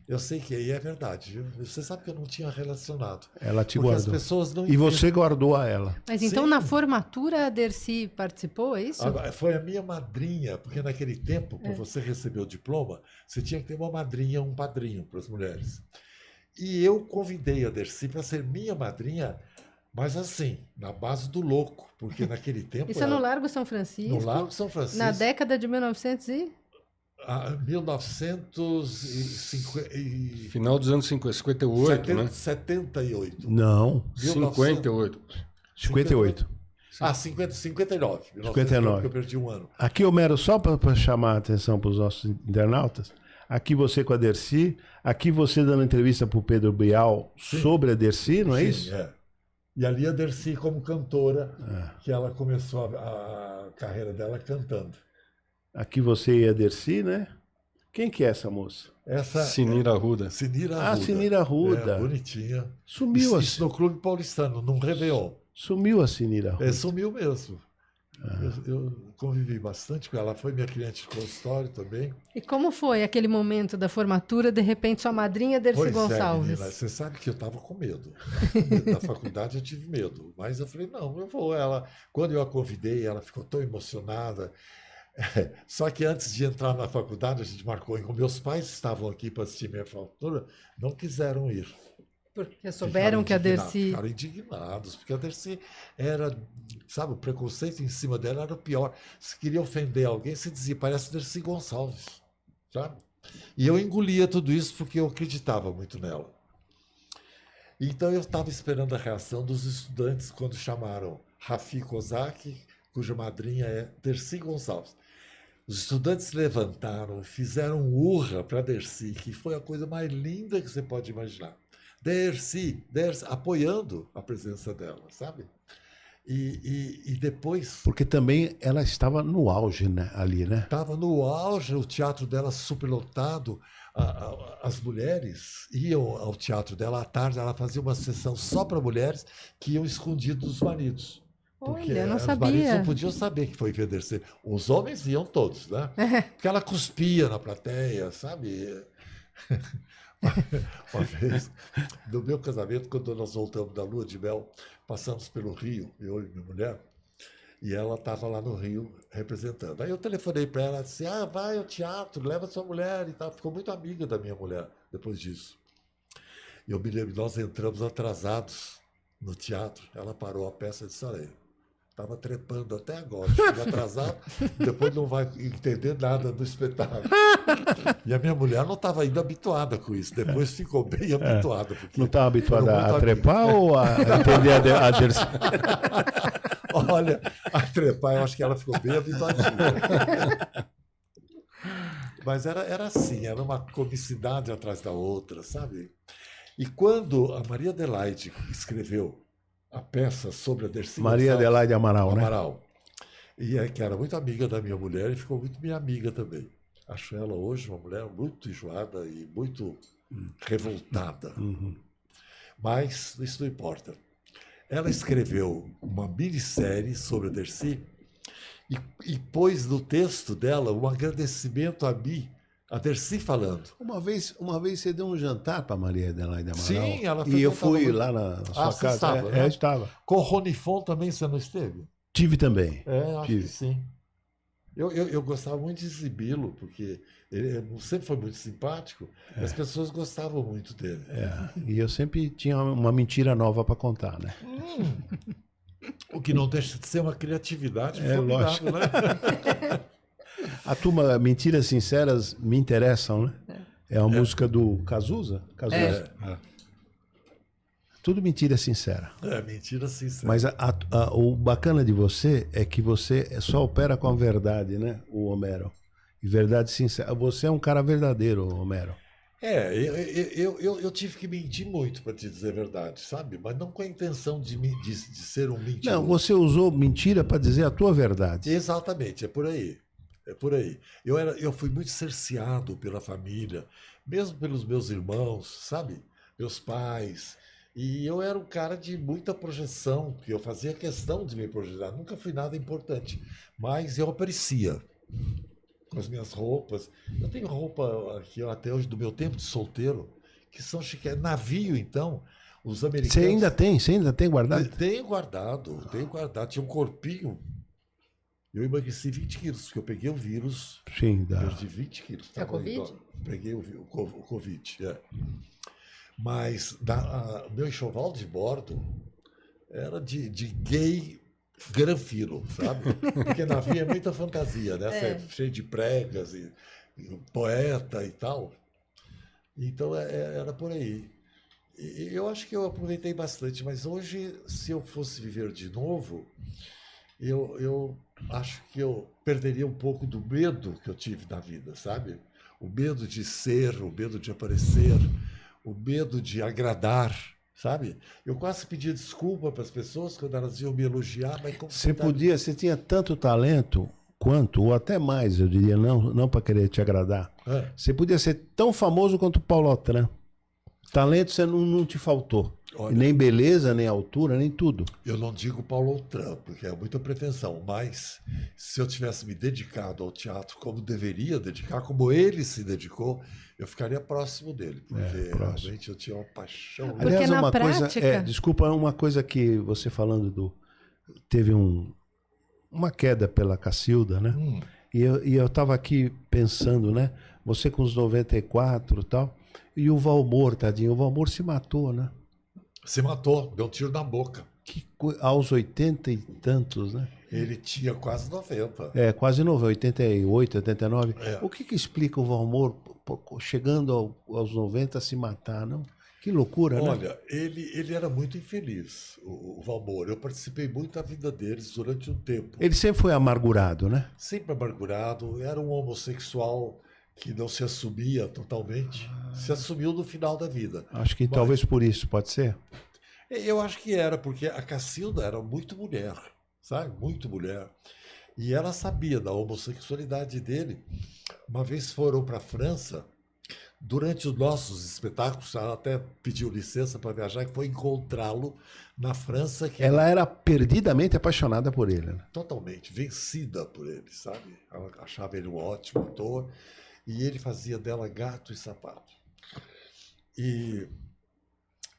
Eu sei que é, e é verdade. Viu? Você sabe que eu não tinha relacionado. Ela te porque guardou. as pessoas não E você guardou a ela. Mas então Sim. na formatura a Dercy participou, é isso? Agora, foi a minha madrinha, porque naquele tempo, para você receber o diploma, você tinha que ter uma madrinha, um padrinho para as mulheres. E eu convidei a Dercy para ser minha madrinha, mas assim, na base do louco, porque naquele tempo... Isso é no Largo São Francisco? No Largo São Francisco. Na década de 1900 e... 1950... Final dos anos 50, 58, né? 78. Não. 58. 58. 59. 59. Porque eu perdi um ano. Aqui, Homero, só para chamar a atenção para os nossos internautas, aqui você com a Dercy, aqui você dando entrevista para o Pedro Bial sobre a Dercy, não é isso? É. E ali a Dercy como cantora, que ela começou a carreira dela cantando. Aqui você e a Dercy, né? Quem que é essa moça? Essa Sinira Arruda. Sinira Arruda. Sinira Arruda. É, bonitinha. Sumiu Isso no Clube Paulistano, num Réveillon. Sumiu a Sinira Arruda. Sumiu mesmo. Eu convivi bastante com ela. Ela foi minha cliente de consultório também. E como foi aquele momento da formatura, de repente sua madrinha Dercy Gonçalves? Menina, você sabe que eu estava com medo. Na faculdade eu tive medo. Mas eu falei, não, eu vou. Quando eu a convidei, ela ficou tão emocionada. Só que antes de entrar na faculdade, a gente marcou. Como meus pais estavam aqui para assistir minha formatura, não quiseram ir. Porque souberam que a Dercy... Ficaram indignados, porque a Dercy era, sabe, o preconceito em cima dela era o pior. Se queria ofender alguém, se dizia, parece Dercy Gonçalves, sabe? E eu engolia tudo isso porque eu acreditava muito nela. Então eu estava esperando a reação dos estudantes quando chamaram Rafi Kozak, cuja madrinha é Dercy Gonçalves. Os estudantes levantaram, fizeram urra para a Dercy, que foi a coisa mais linda que você pode imaginar. Dercy, apoiando a presença dela, sabe? E depois... Porque também ela estava no auge, né, ali, né? Estava no auge, o teatro dela superlotado. As mulheres iam ao teatro dela à tarde, ela fazia uma sessão só para mulheres que iam escondidos dos maridos. Porque Olha, não os maridos sabia. não podiam saber que foi ver Dercy. Os homens iam todos, né? Porque ela cuspia na plateia, sabe? Uma vez, no meu casamento, quando nós voltamos da lua de mel, passamos pelo Rio, eu e minha mulher, e ela estava lá no Rio representando. Aí eu telefonei para ela e disse, vai ao teatro, leva sua mulher e tal. Ficou muito amiga da minha mulher depois disso. E eu me lembro, nós entramos atrasados no teatro, ela parou a peça e disse, olha, estava trepando até agora, chegou atrasado, depois não vai entender nada do espetáculo. E a minha mulher não estava ainda habituada com isso, depois ficou bem habituada. Não estava habituada a trepar ou a entender a Dercy? Olha, a trepar, eu acho que ela ficou bem habituadinha. Mas era assim, era uma comicidade atrás da outra, sabe? E quando a Maria Adelaide escreveu a peça sobre a Dercy Maria Gonçalves, Adelaide Amaral, né? E que era muito amiga da minha mulher e ficou muito minha amiga também. Acho ela hoje uma mulher muito enjoada e muito revoltada. Mas isso não importa. Ela escreveu uma minissérie sobre a Dercy e pôs no texto dela um agradecimento a mim, a Dercy falando. Uma vez você deu um jantar para Maria Adelaide Amaral. Sim, ela E eu fui lá na sua casa. Estava, né? Eu estava. Com o Ronifon também você não esteve? Tive também. Acho que sim. Eu gostava muito de exibi-lo, porque ele sempre foi muito simpático, e as pessoas gostavam muito dele. E eu sempre tinha uma mentira nova para contar, né? O que não deixa de ser uma criatividade formidável, né? A turma, mentiras sinceras me interessam, né? É uma música do Cazuza? Cazuza. É. Tudo mentira sincera. É, mentira sincera. Mas o bacana de você é que você só opera com a verdade, né, o Homero? E verdade sincera. Você é um cara verdadeiro, Homero. Eu tive que mentir muito, para te dizer a verdade, sabe? Mas não com a intenção de ser um mentiroso. Não, você usou mentira para dizer a tua verdade. Exatamente, é por aí. É por aí. Eu fui muito cerceado pela família, mesmo pelos meus irmãos, sabe? Meus pais. E eu era um cara de muita projeção, que eu fazia questão de me projetar. Nunca fui nada importante, mas eu aparecia com as minhas roupas. Eu tenho roupa aqui até hoje do meu tempo de solteiro, que são chiques. Navio, então, os americanos... Você ainda tem guardado? Tenho guardado. Tinha um corpinho. Eu emagreci 20 quilos, porque eu peguei o vírus. Sim, perdi 20 quilos. É Covid? Peguei o Covid, Mas meu enxoval de bordo era de gay granfilo, sabe? Porque navio é muita fantasia, né? Cheio de pregas e poeta e tal. Então era por aí. E eu acho que eu aproveitei bastante, mas hoje, se eu fosse viver de novo, eu acho que eu perderia um pouco do medo que eu tive na vida, sabe? O medo de ser, o medo de aparecer, o medo de agradar, sabe? Eu quase pedia desculpa para as pessoas quando elas iam me elogiar, mas como você tinha tanto talento quanto, ou até mais, eu diria, não para querer te agradar. Você podia ser tão famoso quanto o Paulo Autran. Talento você não te faltou. Olha, nem beleza, nem altura, nem tudo. Eu não digo Paulo Autran, porque é muita pretensão, mas se eu tivesse me dedicado ao teatro como deveria dedicar, como ele se dedicou, eu ficaria próximo dele, porque realmente eu tinha uma paixão. Porque Aliás, na uma prática... coisa, desculpa, uma coisa que você falando teve uma queda pela Cacilda, né? E eu estava aqui pensando, né? Você com os 94 e tal, e o Valmor, tadinho, o Valmor se matou, né? Se matou, deu um tiro na boca. Aos 80 e tantos, né? Ele tinha quase 90. Quase 90, 88, 89. O que explica o Valmor chegando aos 90 a se matar, não? Que loucura, né? Olha, ele era muito infeliz, o Valmor. Eu participei muito da vida deles durante um tempo. Ele sempre foi amargurado, né? Sempre amargurado. Era um homossexual que não se assumia totalmente. Se assumiu no final da vida. Acho que talvez por isso, pode ser? Eu acho que era, porque a Cacilda era muito mulher, sabe? Muito mulher. E ela sabia da homossexualidade dele. Uma vez foram para a França, durante os nossos espetáculos, ela até pediu licença para viajar, que foi encontrá-lo na França. Ela era perdidamente apaixonada por ele, né? Totalmente, vencida por ele, sabe? Ela achava ele um ótimo ator. E ele fazia dela gato e sapato. E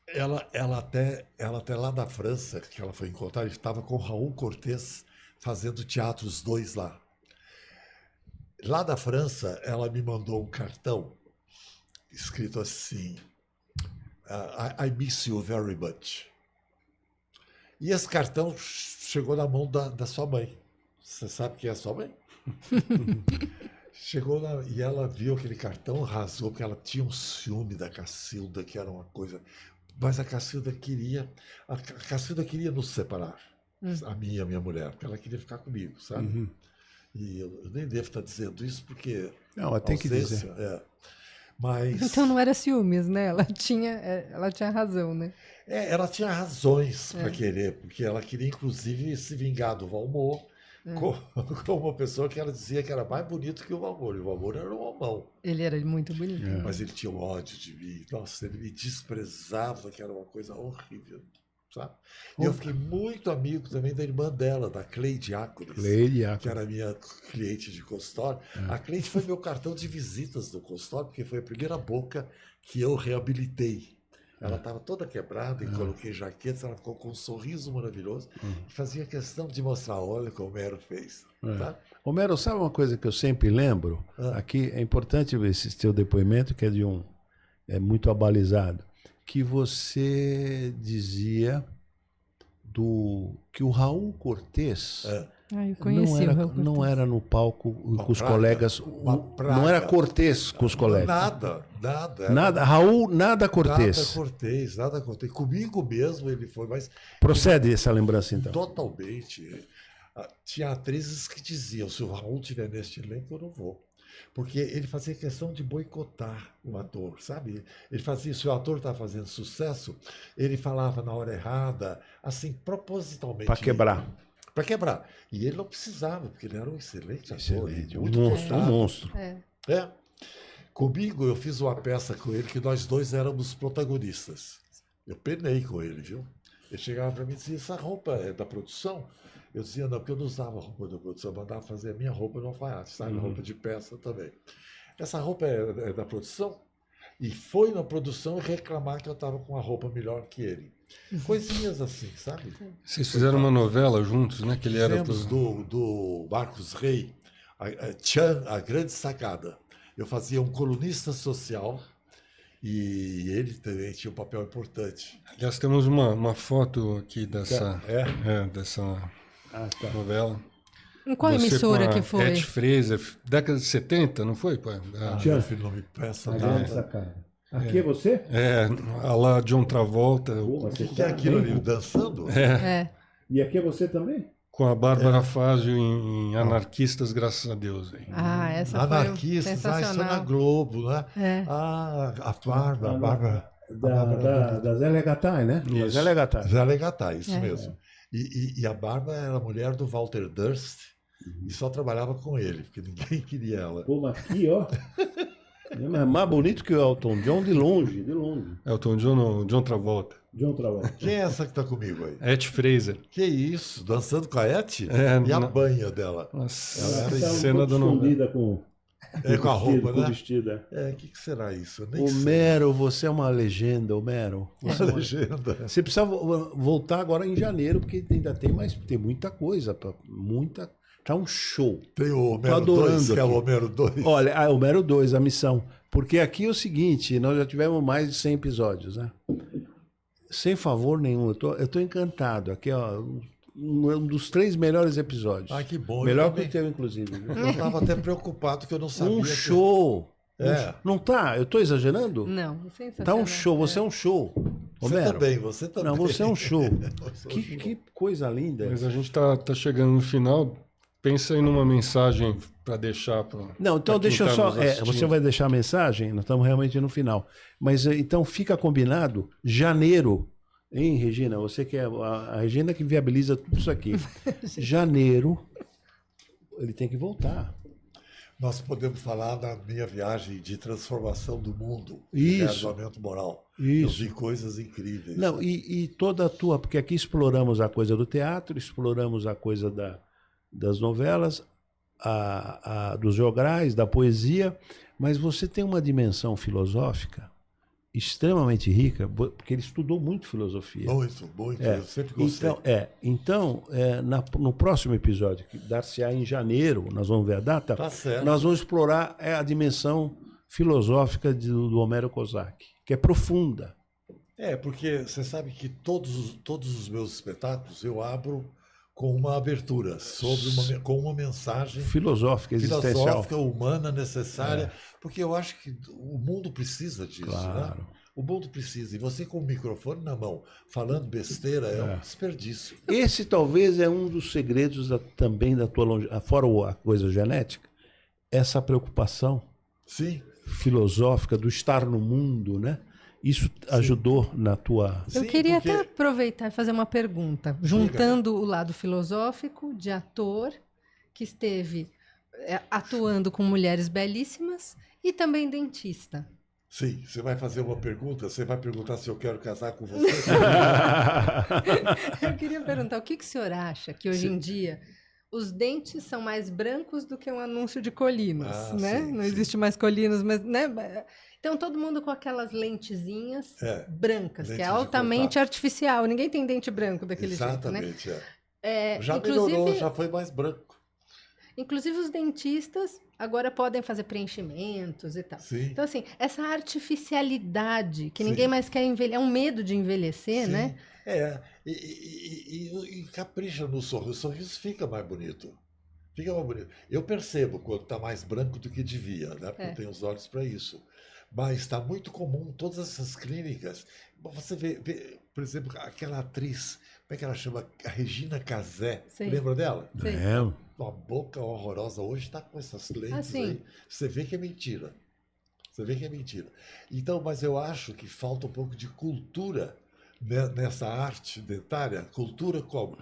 ela até lá da França, que ela foi encontrar, ele estava com Raul Cortez fazendo teatro, os dois lá. Lá da França, ela me mandou um cartão escrito assim: I miss you very much. E esse cartão chegou na mão da sua mãe. Você sabe quem é a sua mãe? Chegou lá e ela viu aquele cartão, rasgou, porque ela tinha um ciúme da Cacilda, que era uma coisa... Mas a Cacilda queria nos separar, a minha mulher, porque ela queria ficar comigo, sabe? E eu nem devo estar dizendo isso, porque... Não, ela tem que dizer. Mas... Então não era ciúmes, né? Ela tinha razão, né? Ela tinha razões para querer, porque ela queria, inclusive, se vingar do Valmor, com uma pessoa que ela dizia que era mais bonito que o Valmor. E o Valmor era um homão. Ele era muito bonito. Mas ele tinha ódio de mim. Nossa, ele me desprezava, que era uma coisa horrível, sabe? E eu fiquei muito amigo também da irmã dela, da Cleide Ácolis, que era minha cliente de consultório. A Cleide foi meu cartão de visitas do consultório, porque foi a primeira boca que eu reabilitei. Ela estava toda quebrada e coloquei jaquetas, ela ficou com um sorriso maravilhoso e fazia questão de mostrar, olha como o Homero fez. Tá? Homero, sabe uma coisa que eu sempre lembro? Aqui é importante ver esse teu depoimento, que é muito abalizado, que você dizia que o Raul Cortez Eu conheci o Raul Cortez. Não era no palco com os praga, colegas, não era cortês com os colegas. Nada. Nada, Raul, nada cortês. Nada cortês. Comigo mesmo ele foi, mas Procede essa lembrança, então. totalmente. Tinha atrizes que diziam, se o Raul estiver neste elenco, eu não vou. Porque ele fazia questão de boicotar o ator, sabe? Ele fazia, se o ator estava fazendo sucesso, ele falava na hora errada, assim, propositalmente. Para quebrar. Para quebrar. E ele não precisava, porque ele era um excelente ator. Excelente, muito um gostado. monstro. É. Comigo, eu fiz uma peça com ele que nós dois éramos protagonistas. Eu penei com ele, viu? Ele chegava para mim e dizia, essa roupa é da produção? Eu dizia, não, porque eu não usava roupa da produção, eu mandava fazer a minha roupa no alfaiate, sabe? Roupa de peça também. Essa roupa é da produção? E foi na produção reclamar que eu estava com uma roupa melhor que ele. Coisinhas assim, sabe? Vocês fizeram uma novela juntos, né? Que ele era Fizemos do Marcos Rey, Tchan, A Grande Sacada. Eu fazia um colunista social e ele também tinha um papel importante. Aliás, temos uma foto aqui dessa, dessa novela. Em qual Você emissora com a que foi? Ed Fraser, década de 70, não foi, pai? Meu filho não me peça nada. Aqui é você? A lá John Travolta, O que é aquilo ali, dançando? E aqui é você também? com a Bárbara Fazio em Anarquistas, graças a Deus. Hein? Essa Anarquistas, foi isso é na sensacional. Globo, né? A Bárbara. Da Zélia Gattai, né? Isso. Zélia Gattai. Zé Legatá, isso mesmo. E a Bárbara era mulher do Walter Durst e só trabalhava com ele, porque ninguém queria ela. Pô, mas aqui, ó. É mais bonito que o Elton John de longe, de longe. Elton John, não, John Travolta. John Travolta. Quem é essa que está comigo aí? Ed Fraser. Que isso? Dançando com a Eti? É, E a não. banha dela? Nossa, Ela era Tá um cena pouco da novela. escondida com Com a roupa, com né? vestido, é. O que será isso? Eu nem sei. Homero, você é uma legenda, Homero. Uma legenda. Você precisa voltar agora em janeiro, porque ainda tem muita coisa, tá um show. Tem o Tô Homero adorando 2, que é o aqui. Homero 2. Olha, Homero 2, a missão. Porque aqui é o seguinte, nós já tivemos mais de 100 episódios, né? Sem favor nenhum, eu tô encantado. Aqui, ó, um dos 3 melhores episódios. Ah, que bom. Melhor eu que o também. teu, inclusive. Viu? Eu estava até preocupado que eu não sabia. Um show. É. Não tá? Eu tô exagerando? Não, sensacional. Tá um show, você é um show. Homero. Você também. Não, você é um show. Eu sou um show. Que coisa linda. Mas a gente tá chegando no final. Pensa aí numa mensagem para deixar para. Não, então deixa eu só. Você vai deixar a mensagem? Nós estamos realmente no final. Mas então fica combinado, janeiro, hein, Regina? Você que é a Regina que viabiliza tudo isso aqui. Janeiro, ele tem que voltar. Nós podemos falar da minha viagem de transformação do mundo, Isso. de rearmamento moral. Isso. Eu vi coisas incríveis. Não, e toda a tua, porque aqui exploramos a coisa do teatro, exploramos a coisa das novelas, dos jograis, da poesia, mas você tem uma dimensão filosófica extremamente rica, porque ele estudou muito filosofia. Muito, eu sempre gostei. Então, no próximo episódio, que dar-se-á em janeiro, nós vamos ver a data, Tá certo. nós vamos explorar a dimensão filosófica do Homero Kozak, que é profunda. Porque você sabe que todos os meus espetáculos eu abro com uma abertura, com uma mensagem Filosófica, existencial. filosófica, humana, necessária, porque eu acho que o mundo precisa disso. Claro. Né? O mundo precisa. E você com o microfone na mão, falando besteira, é um desperdício. Esse talvez é um dos segredos também da tua fora a coisa genética, essa preocupação Sim. filosófica do estar no mundo, né? Isso ajudou na tua... Eu Sim, queria porque- até aproveitar e fazer uma pergunta, juntando o lado filosófico de ator, que esteve atuando com mulheres belíssimas, e também dentista. Sim, você vai fazer uma pergunta, você vai perguntar se eu quero casar com você. Eu queria perguntar, o que o senhor acha que hoje em dia os dentes são mais brancos do que um anúncio de Colinos, né? Sim, Não sim. existe mais Colinos, mas, né? Então todo mundo com aquelas lentezinhas brancas, que lentes é de altamente contato. artificial. Ninguém tem dente branco daquele jeito, né? Exatamente. Já Inclusive, melhorou, já foi mais branco. Inclusive os dentistas agora podem fazer preenchimentos e tal. Sim. Então, assim, essa artificialidade que Sim. ninguém mais quer envelhecer, é um medo de envelhecer, Sim. né? E capricha no sorriso. O sorriso fica mais bonito. Fica mais bonito. Eu percebo quando está mais branco do que devia, né? Porque eu tenho os olhos para isso. Mas está muito comum, todas essas clínicas. Você vê, por exemplo, aquela atriz, como é que ela chama? A Regina Casé. Sim. Lembra dela? Sim. É. Uma boca horrorosa. Hoje está com essas lentes sim. aí. Você vê que é mentira. Você vê que é mentira. Então, mas eu acho que falta um pouco de cultura nessa arte dentária. Cultura como?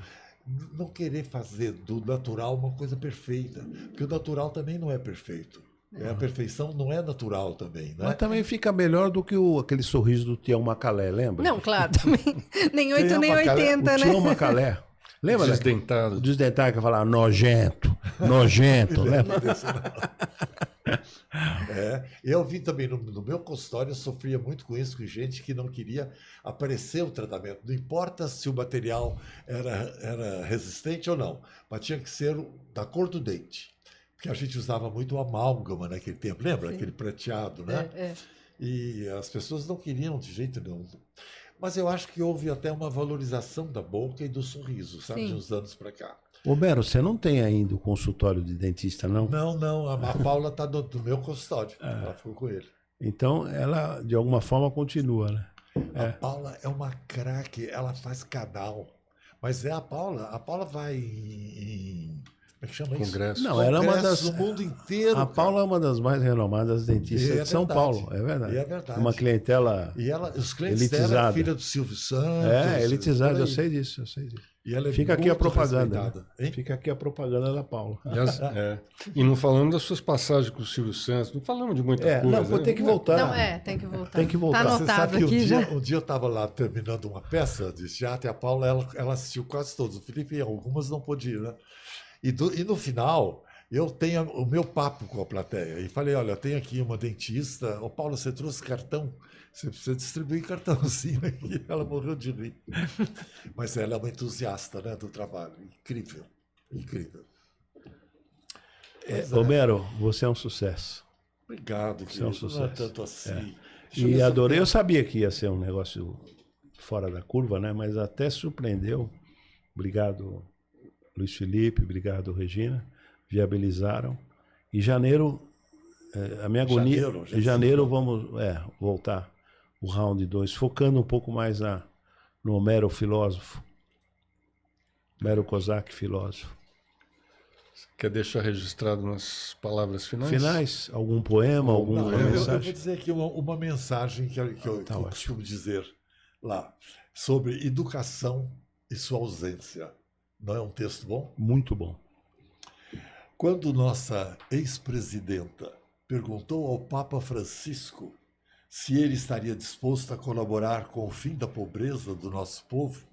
Não querer fazer do natural uma coisa perfeita. Porque o natural também não é perfeito. A perfeição não é natural também, né? Mas também fica melhor do que aquele sorriso do Tião Macalé, lembra? Não, claro, também. Nem 8, Tem nem uma cara- 80, O né? Tião Macalé. Lembra? Desdentado. O desdentado que falava nojento, nojento, lembra? Eu vi também no meu consultório, eu sofria muito com isso, com gente que não queria aparecer o tratamento. Não importa se o material era resistente ou não, mas tinha que ser da cor do dente. Porque a gente usava muito amálgama naquele tempo, lembra? Sim. Aquele prateado, né? É. E as pessoas não queriam de jeito nenhum. Mas eu acho que houve até uma valorização da boca e do sorriso, sabe? Sim. De uns anos para cá. Ô, Bero, você não tem ainda o consultório de dentista, não? Não, a Paula está do meu consultório. Ela ficou com ele. Então, ela, de alguma forma, continua, né? A Paula é uma craque, ela faz canal. Mas a Paula vai em como é que chama isso? Congresso. Não, ela é uma Congresso das... do mundo inteiro. A Paula é uma das mais renomadas dentistas É de São verdade. Paulo, é verdade. E é verdade. Uma clientela E os clientes dela é elitizada. filha do Silvio Santos. elitizada, por eu aí. sei disso, eu sei disso. E ela é Fica aqui a muito propaganda. respeitada, hein? Fica aqui a propaganda da Paula. Aliás, e não falamos das suas passagens com o Silvio Santos, não falamos de muita coisa. Não, vou né? ter que voltar. Não, tem que voltar. Tem que voltar. Tá Você anotado sabe que aqui já. um dia eu estava lá terminando uma peça de teatro e a Paula ela assistiu quase todos. O Felipe, algumas não pôde ir, né? E no final, eu tenho o meu papo com a plateia. E falei, olha, eu tenho aqui uma dentista. Ô, Paulo, você trouxe cartão? Você precisa distribuir cartãozinho aqui. Ela morreu de rir. Mas ela é uma entusiasta, né, do trabalho. Incrível, incrível. Pois é. Romero, você é um sucesso. Obrigado, Você é um querido. Não é sucesso. tanto assim. Deixa eu E ver se eu adorei, tenho- eu sabia que ia ser um negócio fora da curva, né? Mas até surpreendeu. Obrigado, Luiz Felipe, obrigado, Regina. Viabilizaram. E janeiro, a minha agonia. Janeiro, Em janeiro vamos voltar o round 2, focando um pouco mais no Homero filósofo. Homero Kozak, filósofo. Quer deixar registrado nas palavras finais? Finais, algum poema, Não, alguma eu vou mensagem? dizer aqui uma mensagem que eu Tá costumo dizer lá, sobre educação e sua ausência. Não é um texto bom? Muito bom. Quando nossa ex-presidenta perguntou ao Papa Francisco se ele estaria disposto a colaborar com o fim da pobreza do nosso povo,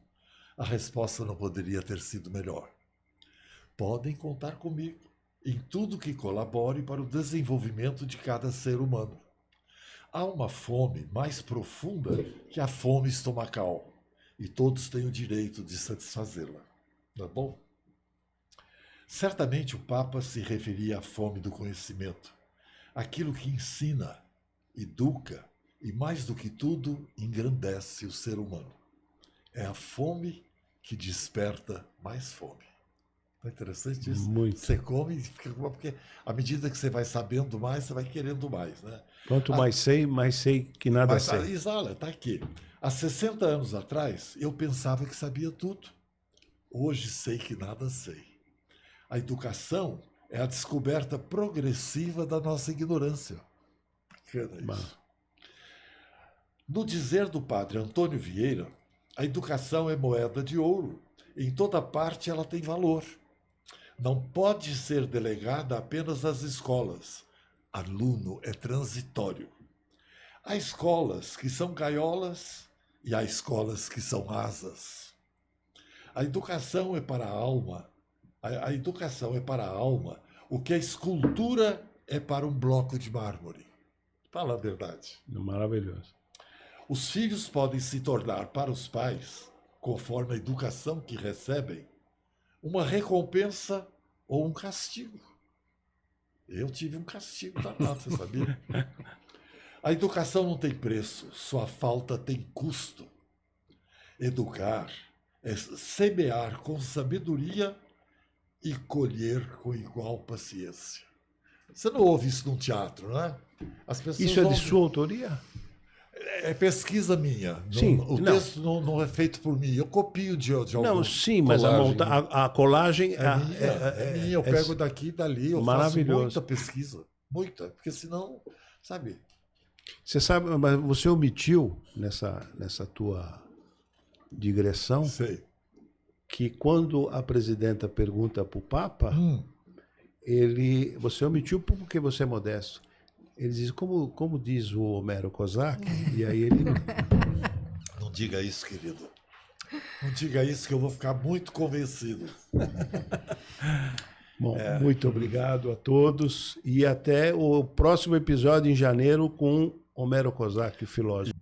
a resposta não poderia ter sido melhor. Podem contar comigo em tudo que colabore para o desenvolvimento de cada ser humano. Há uma fome mais profunda que a fome estomacal, e todos têm o direito de satisfazê-la. Não é bom? Certamente o Papa se referia à fome do conhecimento, aquilo que ensina, educa e, mais do que tudo, engrandece o ser humano. É a fome que desperta mais fome. Não é interessante isso? Muito. Você come e fica com porque à medida que você vai sabendo mais, você vai querendo mais, né? Quanto mais sei que nada Mas, sei. Isala, está aqui. Há 60 anos atrás, eu pensava que sabia tudo. Hoje sei que nada sei. A educação é a descoberta progressiva da nossa ignorância. Bacana isso. No dizer do padre Antônio Vieira, a educação é moeda de ouro. Em toda parte ela tem valor. Não pode ser delegada apenas às escolas. Aluno é transitório. Há escolas que são gaiolas e há escolas que são asas. A educação é para a alma. A educação é para a alma o que a escultura é para um bloco de mármore. Fala a verdade. Maravilhoso. Os filhos podem se tornar para os pais, conforme a educação que recebem, uma recompensa ou um castigo. Eu tive um castigo danado, você sabia? A educação não tem preço, sua falta tem custo. Educar é semear com sabedoria e colher com igual paciência. Você não ouve isso num teatro, não é? As pessoas Isso é de ouvem... sua autoria? É pesquisa minha. Sim, o texto não é feito por mim. Eu copio de algum. Não, sim, mas colagem, a colagem É minha. Eu pego daqui e dali. Eu faço muita pesquisa. Muita. Porque senão, sabe... Você sabe, mas você omitiu nessa tua digressão Sei. que quando a presidenta pergunta para o Papa, você omitiu porque você é modesto. Ele diz, como diz o Homero Kozak, e aí ele... Não diga isso, querido. Não diga isso que eu vou ficar muito convencido. Bom, muito obrigado a todos e até o próximo episódio em janeiro com Homero Kozak, filósofo.